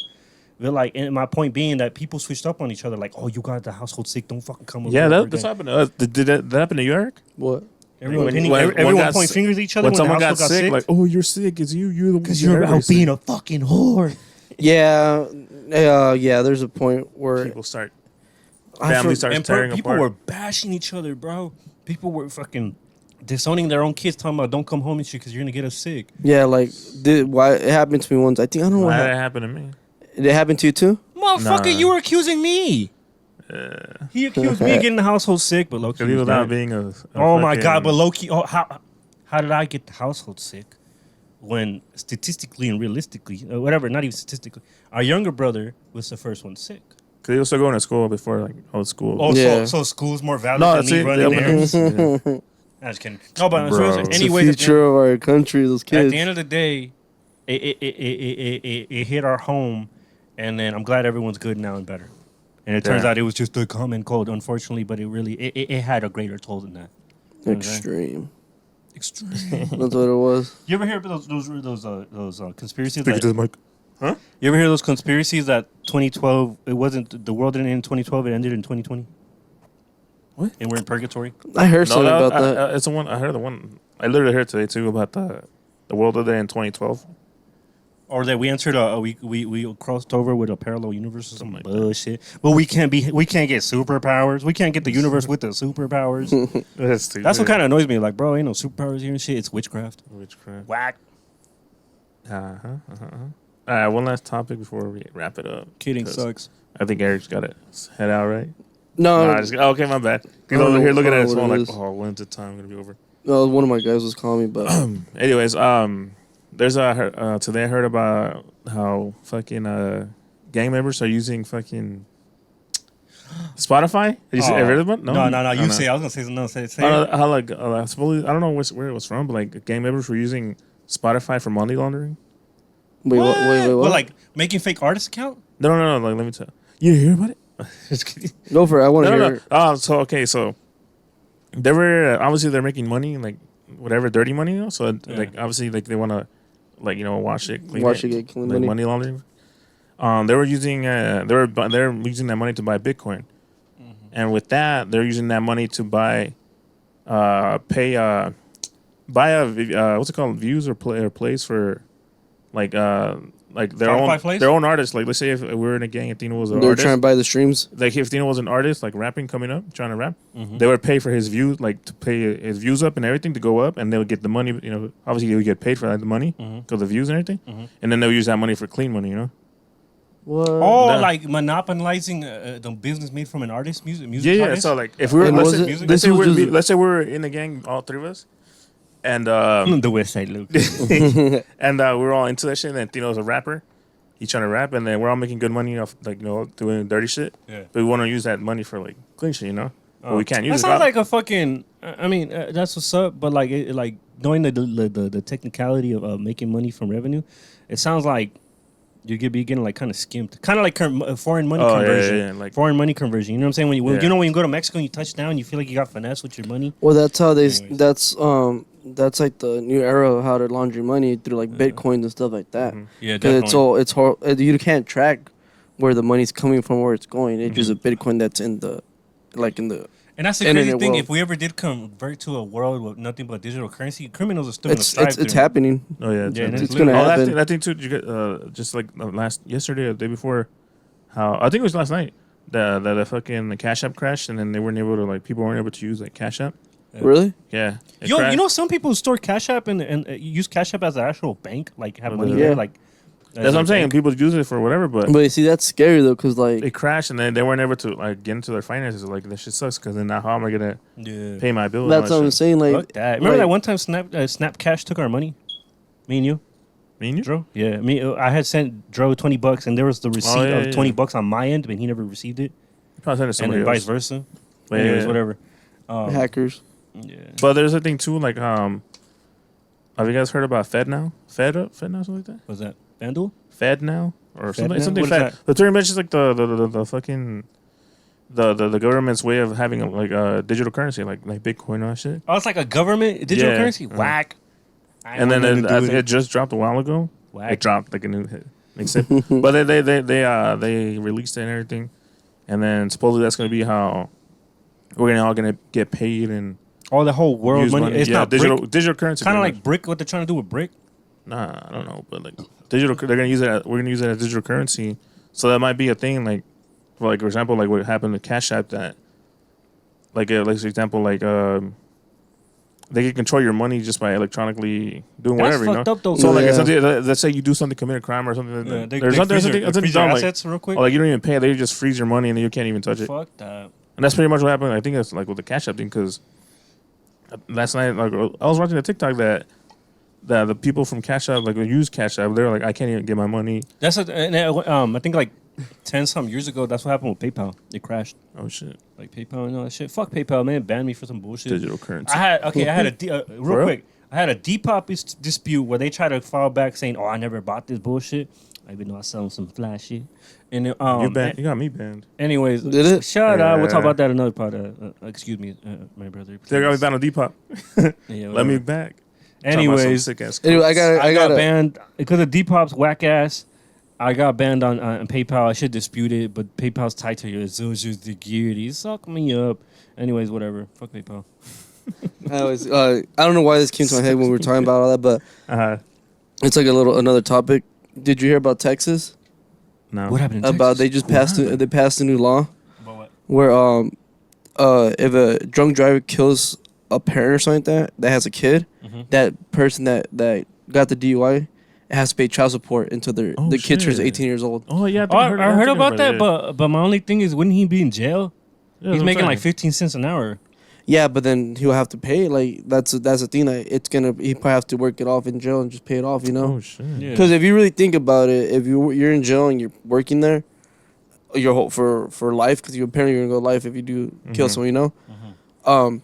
But like, and my point being that people switched up on each other. Like, "Oh, you got the household sick. Don't fucking come over." Yeah, ever that's again." happened to us. Did that happen to you, Eric? What? Everyone, When- pinning, when- everyone when got pointing sick- fingers at each other When when, someone the got household sick, like, oh, you're sick. It's you. You're the one. because you're out being a fucking whore. Yeah, yeah. There's a point where People start. I Family for- starts And tearing people apart. were bashing each other, bro. People were fucking disowning their own kids, talking about "Don't come home and shit because you're gonna get us sick." Yeah, like why it happened to me once. I think I don't know Why what did that happened. happen to me? Did it happen to you too? Motherfucker, Nah. you were accusing me. He accused me of getting the household sick, but Loki. Because he was out being a Oh my god! But fucking- Loki, how did I get the household sick? When statistically and realistically, whatever, not even statistically, our younger brother was the first one sick. Because he was still going to school before, like, old school. Oh, Yeah. so school's more valid no, than that's me it. running Yeah, errands? yeah. I'm just kidding. No, but Bro. It's the anyways, future of our country. Those at kids. the end of the day, it hit our home, and then I'm glad everyone's good now and better. And it turns Yeah. out it was just a common cold, unfortunately, but it had a greater toll than that. You know what I'm saying? Extreme. Extreme. That's what it was. You ever hear about those conspiracies? Speak That, to the mic. you ever hear those conspiracies that 2012 it wasn't the world didn't end in 2012, it ended in 2020? What? And we're in purgatory. I heard something about I- that. it's the one. I heard the one. I literally heard today too about the world of day in 2012. Or that we entered we crossed over with a parallel universe or some Something like that. bullshit. But we can't get superpowers. We can't get the universe with the superpowers. That's stupid. That's what kind of annoys me. Like, bro, ain't no superpowers here and shit. It's witchcraft. Witchcraft. Whack. All right, one last topic before we wrap it up. Kidding 'Cause sucks. I think Eric's got to head out, right? No, Nah, okay, my bad. He's I don't over here know- looking I at don't his know phone what like, it is. oh, when's the time gonna be over? no, one of my guys was calling me, but Anyways, there's today I heard about how fucking gang members are using fucking Spotify. Have you Oh. heard about? No. You Oh, say. I was gonna say something. No, say it. How like I don't know where it was from, but like gang members were using Spotify for money laundering. wait, what? Well, like making fake artist account. No. Like, let me tell you. You hear about it? Just kidding. Go for it. I want to No, hear. no. it. So okay, so they were obviously they're making money, like whatever dirty money, you know. So like obviously like they want to like wash it, clean Wash it, it, get clean like money. money laundering. They were using they're using that money to buy Bitcoin, and with that they're using that money to buy buy a what's it called, views or plays for like their Spotify plays? their own artists. Like let's say if we were in a gang and Tino was an They're artist, trying to buy the streams. like if Tino was an artist, like rapping, coming up, trying to rap, they would pay for his views, like to pay his views up and everything to go up, and they would get the money. You know, obviously he would get paid for that, the money because the views and everything, and then they'll use that money for clean money. You know, What? Oh, No. like monopolizing the business made from an artist, music yeah. artist. So like if we were And let's was say, it- let's this say was we're just- let's say we're in a gang, all three of us, and the West Side Luke. and we're all into that shit. And then Tino's a rapper. He's trying to rap, and then we're all making good money off, like doing dirty shit. Yeah. But we want to use that money for like clean shit, you know. But we can't That use it. sounds like a fucking. I mean, that's what's up. But like, like knowing the technicality of making money from revenue, it sounds like you could be getting like kind of skimped, kind of like foreign money Oh, yeah, conversion. yeah, like- foreign money conversion. You know what I'm saying? When you Yeah. you know when you go to Mexico and you touch down, you feel like you got finesse with your money. Well, that's how they. Anyways. That's like the new era of how to launder money through like bitcoins and stuff like that. Yeah, Because it's you can't track where the money's coming from, where it's going. It's just a Bitcoin that's in the And that's the crazy internet thing. world. If we ever did convert to a world with nothing but digital currency, criminals are still gonna it's strive it's through. happening. Oh yeah, Yeah, and It's it's gonna literally- happen. that thing too. Did you get just like yesterday or the day before? How I think it was last night. The fucking Cash App crashed, and then they weren't able to people weren't able to use like Cash App. Really? Yeah, it Yo, crashed. you know, some people store Cash App and use Cash App as an actual bank, like have money Yeah. there, like. That's what I'm saying. People use it for whatever, but But you see, that's scary though, because like it crashed, and then they weren't able to like get into their finances. Like this shit sucks because then now how am I gonna Yeah. pay my bills? that's what I'm saying. Like Fuck that. Remember like, that one time Snap Cash took our money? Me and you, Me and you? Dro? Yeah, I had sent Dro $20, and there was the receipt yeah, of yeah. $20 on my end, but he never received it. Probably send it to and somebody then else. vice versa. But Anyways, yeah. whatever. Hackers. Yeah. But there's a thing too, like have you guys heard about Fed now? Fed now, something like that. What's that? FanDuel? Fed now or Fed something. now? Something What is Fed. that? The term mentions like the fucking the government's way of having a digital currency, like Bitcoin and all that shit. Oh, it's like a government digital Yeah. currency. Uh-huh. Whack. And then it just dropped a while ago. Whack. It dropped like a new hit. Makes sense. But they released it and everything, and then supposedly that's gonna be how we're all gonna get paid and all the whole world use money. It's not digital currency. Kind of pretty like brick. What they're trying to do with brick. Nah, I don't know, but like digital, they're gonna use it. We're gonna use it as digital currency, so that might be a thing. Like, for example, like what happened to Cash App, that, like for example, they can control your money just by electronically doing That's whatever. fucked You know. up though. So like, Yeah. if something, let's say you do something, commit a crime or something. Yeah, they there's something freeze your dumb, like, assets real quick. or like you don't even pay. They just freeze your money and then you can't even touch it. Fuck that. And that's pretty much what happened. I think that's like with the Cash App thing, because last night, like, I was watching a TikTok that the people from Cash App, like, who use Cash App, they're like, I can't even get my money. That's I think like 10 some years ago. That's what happened with PayPal. It crashed. Oh shit! Like PayPal and all that shit. Fuck PayPal, man. Banned me for some bullshit. Digital currency. I had a real real? quick. I had a Depop dispute where they tried to file back saying, "Oh, I never bought this bullshit." Even though I sell them some flash shit. And You got me banned. anyways, Did it? Shut up. We'll talk Yeah. about that another part. Excuse me, my brother. They got me please. banned on Depop. Yeah, Let me whatever. back. Anyways, sick ass. Anyway, I I got got banned because of Depop's whack ass. I got banned on PayPal. I should dispute it, but PayPal's tied to your social security. Suck me up. Anyways, whatever. Fuck PayPal. I don't know why this came to my head when we were talking about all that, but it's like another topic. Did you hear about Texas? No. What happened in About Texas? they just passed a new law About what? where if a drunk driver kills a parent or something like that has a kid, Mhm. that person that got the DUI has to pay child support until the kid turns shit. 18 years old. Oh yeah, I heard about that, yeah. but my only thing is, wouldn't he be in jail? Yeah, He's that's making what I'm like 15 cents an hour. Yeah, but then he'll have to pay. Like that's the thing. Like he probably have to work it off in jail and just pay it off. You saying. know. Oh shit. Yeah. Because if you really think about it, if you're in jail and you're working there, your whole for life, because you're apparently gonna go life if you do kill Mhm. someone, you know.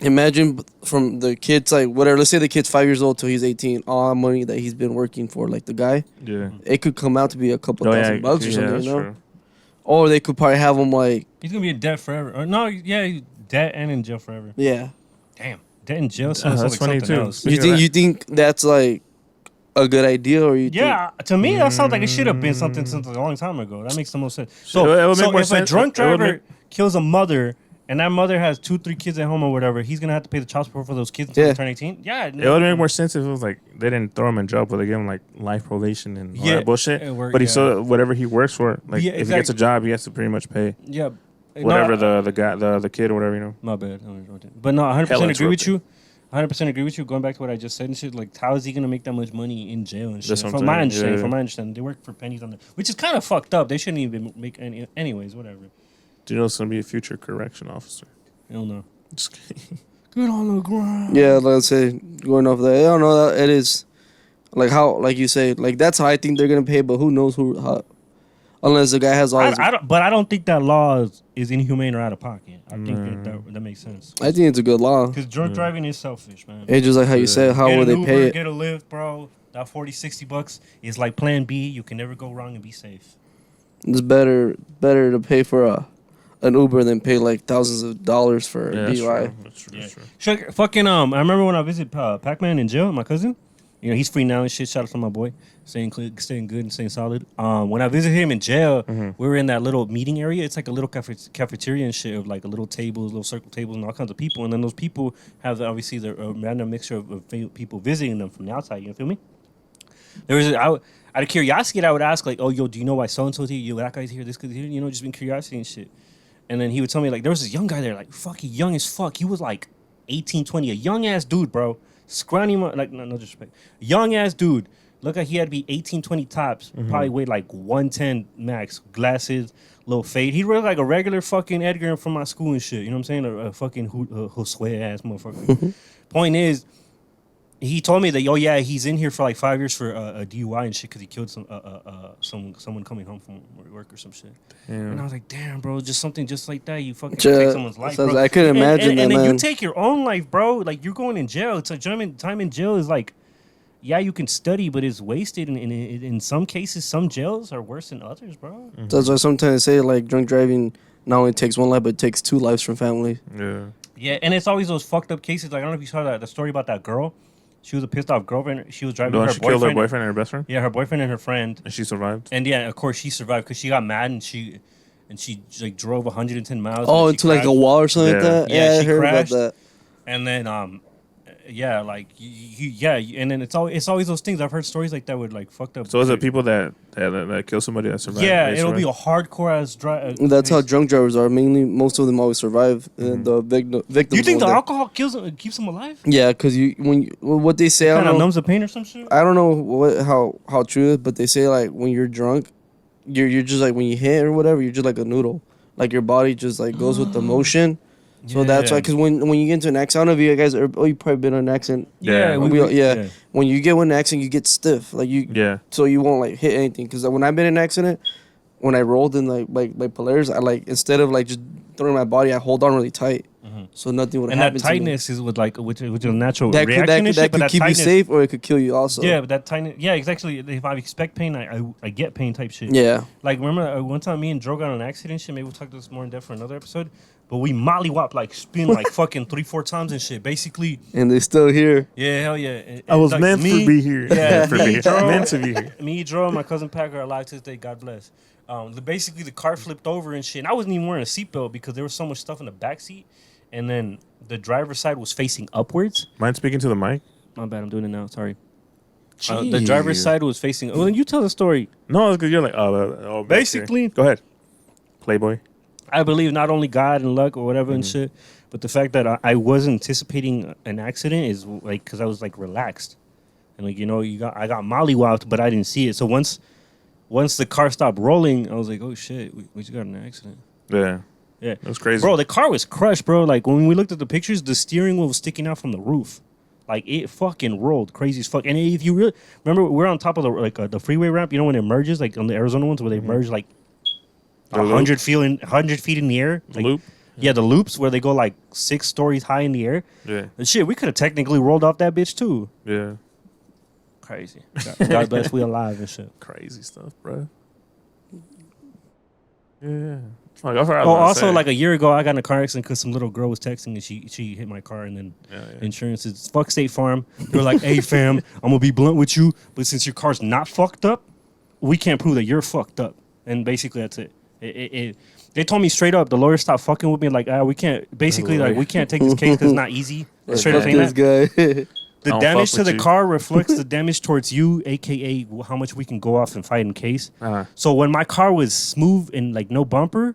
Imagine from the kid's like whatever. Let's say the kid's 5 years old till he's 18. All the money that he's been working for, like the guy, Yeah. it could come out to be a couple $1,000 bucks or something, that's you know. true. Or they could probably have him like He's gonna be in debt forever. Or no, yeah, he's debt and in jail forever. yeah. Damn, debt in jail sounds that's like funny, something too. else. You think that's like a good idea, or you Yeah, to me that sounds like it should have been something since a long time ago. That makes the most sense. It So, would make more if a sense. drunk It would driver make- kills a mother and that mother has 2-3 kids at home or whatever, he's gonna have to pay the child support for those kids until Yeah. they turn 18. Yeah, It would make more sense if it was like they didn't throw him in jail, but they gave him like life probation and all Yeah, that bullshit. it worked, But he yeah. still whatever he works for, like Yeah, if he gets a exactly. job, he has to pretty much pay Yeah, whatever No, the guy the kid or whatever, you know. My bad. But no, 100% Hella agree with interrupted. you. 100% agree with you. Going back to what I just said and shit, like how is he gonna make that much money in jail and shit? That's what I'm From my saying, understanding, yeah. from my understanding, they work for pennies on the, which is kind of fucked up. They shouldn't even make any. Anyways, whatever. Do you know it's gonna be a future correction officer? I don't know. Just kidding. Get on the ground. yeah, let's say going off that. I don't know. It is like how, like you say, like that's how I think they're gonna pay. But who knows how? Unless the guy has all. his, But I don't think that law is inhumane or out of pocket. I think that makes sense. I think it's a good law. Because drunk driving is selfish, man. It's just like how you said. How Get will an they Uber, pay it? Get a Lyft, bro. That $40-$60 is like Plan B. You can never go wrong and be safe. It's better to pay for an Uber than pay like thousands of dollars for a that's DUI. true. That's true. Yeah. That's true. Sure, fucking I remember when I visited Pac-Man in jail, my cousin. You know, he's free now and shit. Shout out to my boy, staying good and staying solid. When I visited him in jail, we were in that little meeting area. It's like a little cafeteria and shit of like a little tables, little circle tables, and all kinds of people. And then those people have obviously the random mixture of people visiting them from the outside. You feel me? There was out of curiosity, I would ask like, "Oh, yo, do you know why so and so's here? Yo, that guy's here. This guy's here." You know, just being curiosity and shit. And then he would tell me like, there was this young guy there, like fucking young as fuck. He was like 18, 20, a young ass dude, bro. Scrawny, like no disrespect, young ass dude. Look like he had to be 18, 20 tops. Probably weighed like 110 max. Glasses, little fade. He looked like a regular fucking Edgar from my school and shit. You know what I'm saying? A fucking Josue ass motherfucker. Point is, he told me that, oh yeah, he's in here for like 5 years for a DUI and shit because he killed someone coming home from work or some shit. Damn. And I was like, damn, bro, just something just like that, you fucking Yeah, take someone's life, bro. I couldn't imagine and that, then man. you take your own life, bro. Like you're going in jail. It's like time in jail is like, yeah, you can study, but it's wasted. And in some cases, some jails are worse than others, bro. That's why sometimes I say like drunk driving not only takes one life, but it takes 2 lives from family. Yeah. Yeah, and it's always those fucked up cases. Like I don't know if you saw the story about that girl. She was a pissed off girlfriend. She was driving No, her she boyfriend. killed her boyfriend and her best friend, Yeah, her boyfriend and her friend. and she survived. And yeah, of course she survived because she got mad and she like drove 110 miles. Oh, and into like a wall or something like Yeah. that. Yeah, Yeah, I she heard crashed. about that. And then yeah, like and then it's always those things. I've heard stories like that with like fucked up. So is it people that kill somebody that survive? Yeah, they it'll be survive? a hardcore ass drive. That's how drunk drivers are. Mainly, most of them always survive. And the victims. Do you think the won't. alcohol keeps them alive? Yeah, because what they say, I Kind don't of know. numbs the pain or some shit. I don't know how true it is, but they say like when you're drunk, you're just like when you hit or whatever, you're just like a noodle. Like your body just like goes with the motion. So that's why, because when you get into an accident, I don't know if you guys you've probably been in an accident. Yeah, Yeah. When you get in an accident, you get stiff. Like Yeah. so you won't like hit anything. Because when I've been in an accident, when I rolled in like Polaris, I like instead of like just throwing my body, I hold on really tight, so nothing would And happen. that tightness is with like which is a natural to me. reaction and shit. That But could that keep you tightness, safe or it could kill you also. yeah, but that tightness, yeah, exactly. If I expect pain, I get pain type shit. Yeah. Like remember one time me and Dro got in an accident shit. Maybe we'll talk this more in depth for another episode. But we mollywop like spin like fucking 3-4 times and shit. Basically, And they're still here. yeah, hell yeah. And I was like, meant to be here. Yeah, Meant to be here. Dro, Meant to be here. Me, Dro, and my cousin Packer are alive to this day. God bless. Basically, the car flipped over and shit. And I wasn't even wearing a seatbelt because there was so much stuff in the back seat. And then the driver's side was facing upwards. Mind speaking to the mic? My bad, I'm doing it now. Sorry. The driver's side was facing. Oh, then you tell the story. No, it's because you're like, oh Basically- go ahead. Playboy. I believe not only God and luck or whatever and shit, but the fact that I was anticipating an accident is like because I was like relaxed, and like I got mollywopped, but I didn't see it. So once the car stopped rolling, I was like, oh shit, we just got in an accident. Yeah. Yeah, It was crazy. bro. The car was crushed, bro. Like when we looked at the pictures, the steering wheel was sticking out from the roof. Like it fucking rolled crazy as fuck. And if you really remember, we're on top of the freeway ramp. You know when it merges, like on the Arizona ones where they merge like The loop? 100 feet in the air. The Like, loop? Yeah, the loops where they go like 6 stories high in the air. Yeah. And shit, we could have technically rolled off that bitch too. Yeah. Crazy. God bless we alive and shit. Crazy stuff, bro. Yeah. Like, I forgot Oh, what I was also saying. like a year ago, I got in a car accident because some little girl was texting and she hit my car and then Yeah. insurance is fuck State Farm. They were like, hey fam, I'm gonna be blunt with you, but since your car's not fucked up, we can't prove that you're fucked up. And basically that's it. They told me straight up, the lawyer stopped fucking with me. Like, we can't. Basically, like, we can't take this case because it's not easy. Straight up Fuck saying this that. guy. The don't damage fuck to with the you. car reflects the damage towards you, aka how much we can go off and fight in case. Uh-huh. So when my car was smooth and like no bumper,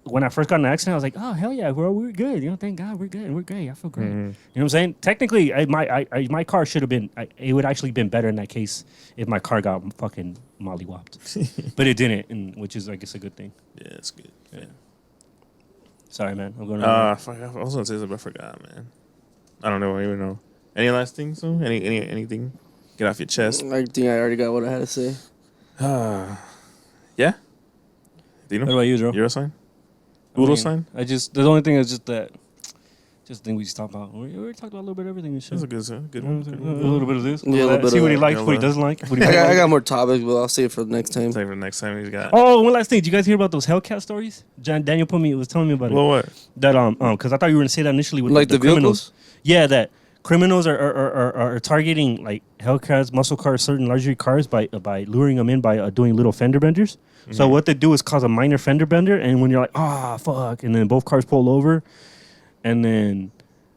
when I first got in an accident, I was like, oh hell yeah, we're good. You know, thank God, we're good. We're great. I feel great. You know what I'm saying? Technically, my car should have been. It would actually been better in that case if my car got fucking mollywopped, but it didn't, and which is I guess a good thing. Yeah, it's good. Yeah. Sorry, man. I'm going. Fuck, I was gonna say something, but I forgot, man. I don't know. I don't even know. Any last things? So? Anything? Get off your chest. I think I already got what I had to say. Yeah. Do you What know? about you, Joe? Euro sign? I mean, Boodle sign? The only thing is just that. Just the thing we just talked about. We talked about a little bit of everything and shit. That's a good A one. little bit of this. Yeah, a little bit See of what he that. likes, Yeah, what he well. doesn't like. What he I don't like. got more topics, but I'll save it for the next time. Save for next time. He's got. Oh, one last thing. Did you guys hear about those Hellcat stories? Daniel was telling me about it. Well, what? That because I thought you were gonna say that initially with Like the criminals. vehicles? Yeah, that criminals are targeting like Hellcats, muscle cars, certain luxury cars by luring them in by doing little fender benders. So what they do is cause a minor fender bender, and when you're like, fuck, and then both cars pull over, and then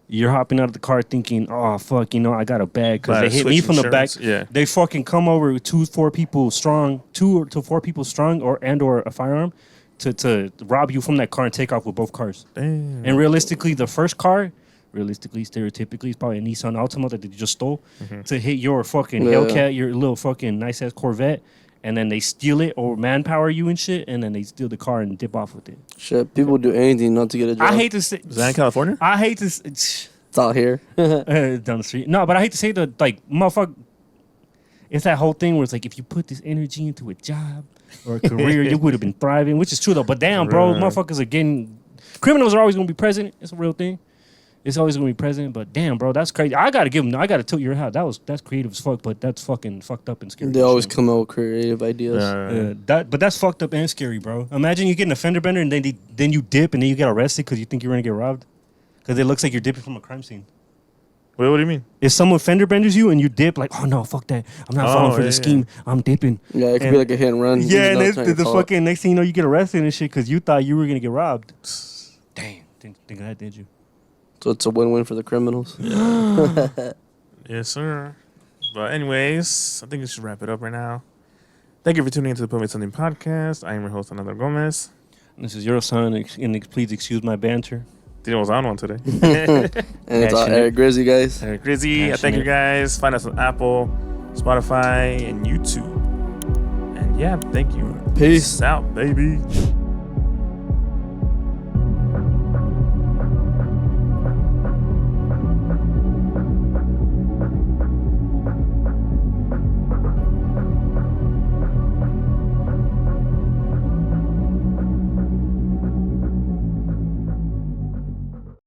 you're hopping out of the car thinking, oh fuck, I got a bag because Gotta they hit me switch from the back. insurance, yeah. They fucking come over with 2 to 4 people strong, 2 to 4 people strong, or a firearm to rob you from that car and take off with both cars. Damn. And realistically, the first car, stereotypically, is probably a Nissan Altima that they just stole to hit your fucking Yeah. Hellcat, your little fucking nice ass Corvette, and then they steal it or manpower you and shit, and then they steal the car and dip off with it. Shit, people do anything not to get a job. I hate to say. Is that in California? I hate to. It's all here. down the street. No, but I hate to say that, like, motherfucker, it's that whole thing where it's like, if you put this energy into a job or a career, you would have been thriving, which is true though. But damn, bro, motherfuckers are getting, criminals are always gonna be president. It's a real thing. It's always gonna be president. But damn, bro, that's crazy. I gotta give them. I gotta tilt your hat. That's creative as fuck. But that's fucking fucked up and scary. They always come out with creative ideas. But that's fucked up and scary, bro. Imagine you get an offender bender and then you dip and then you get arrested because you think you're gonna get robbed because it looks like you're dipping from a crime scene. Wait, what do you mean? If someone fender benders you and you dip, like, oh no, fuck that. I'm not falling for the scheme. I'm dipping. Yeah, it could be like a hit and run. Yeah, and the fucking next thing you know, you get arrested and shit because you thought you were gonna get robbed. Dang, think of that, did you? So it's a win-win for the criminals. Yes, sir. But anyways, I think we should wrap it up right now. Thank you for tuning into the Put Me Something podcast. I am your host, Another Gomez. This is your son, and please excuse my banter. Dino was on one today. And it's all Eric Grizzy, guys. Eric Grizzy. I thank you guys. Find us on Apple, Spotify, and YouTube. And yeah, thank you. Peace out, baby.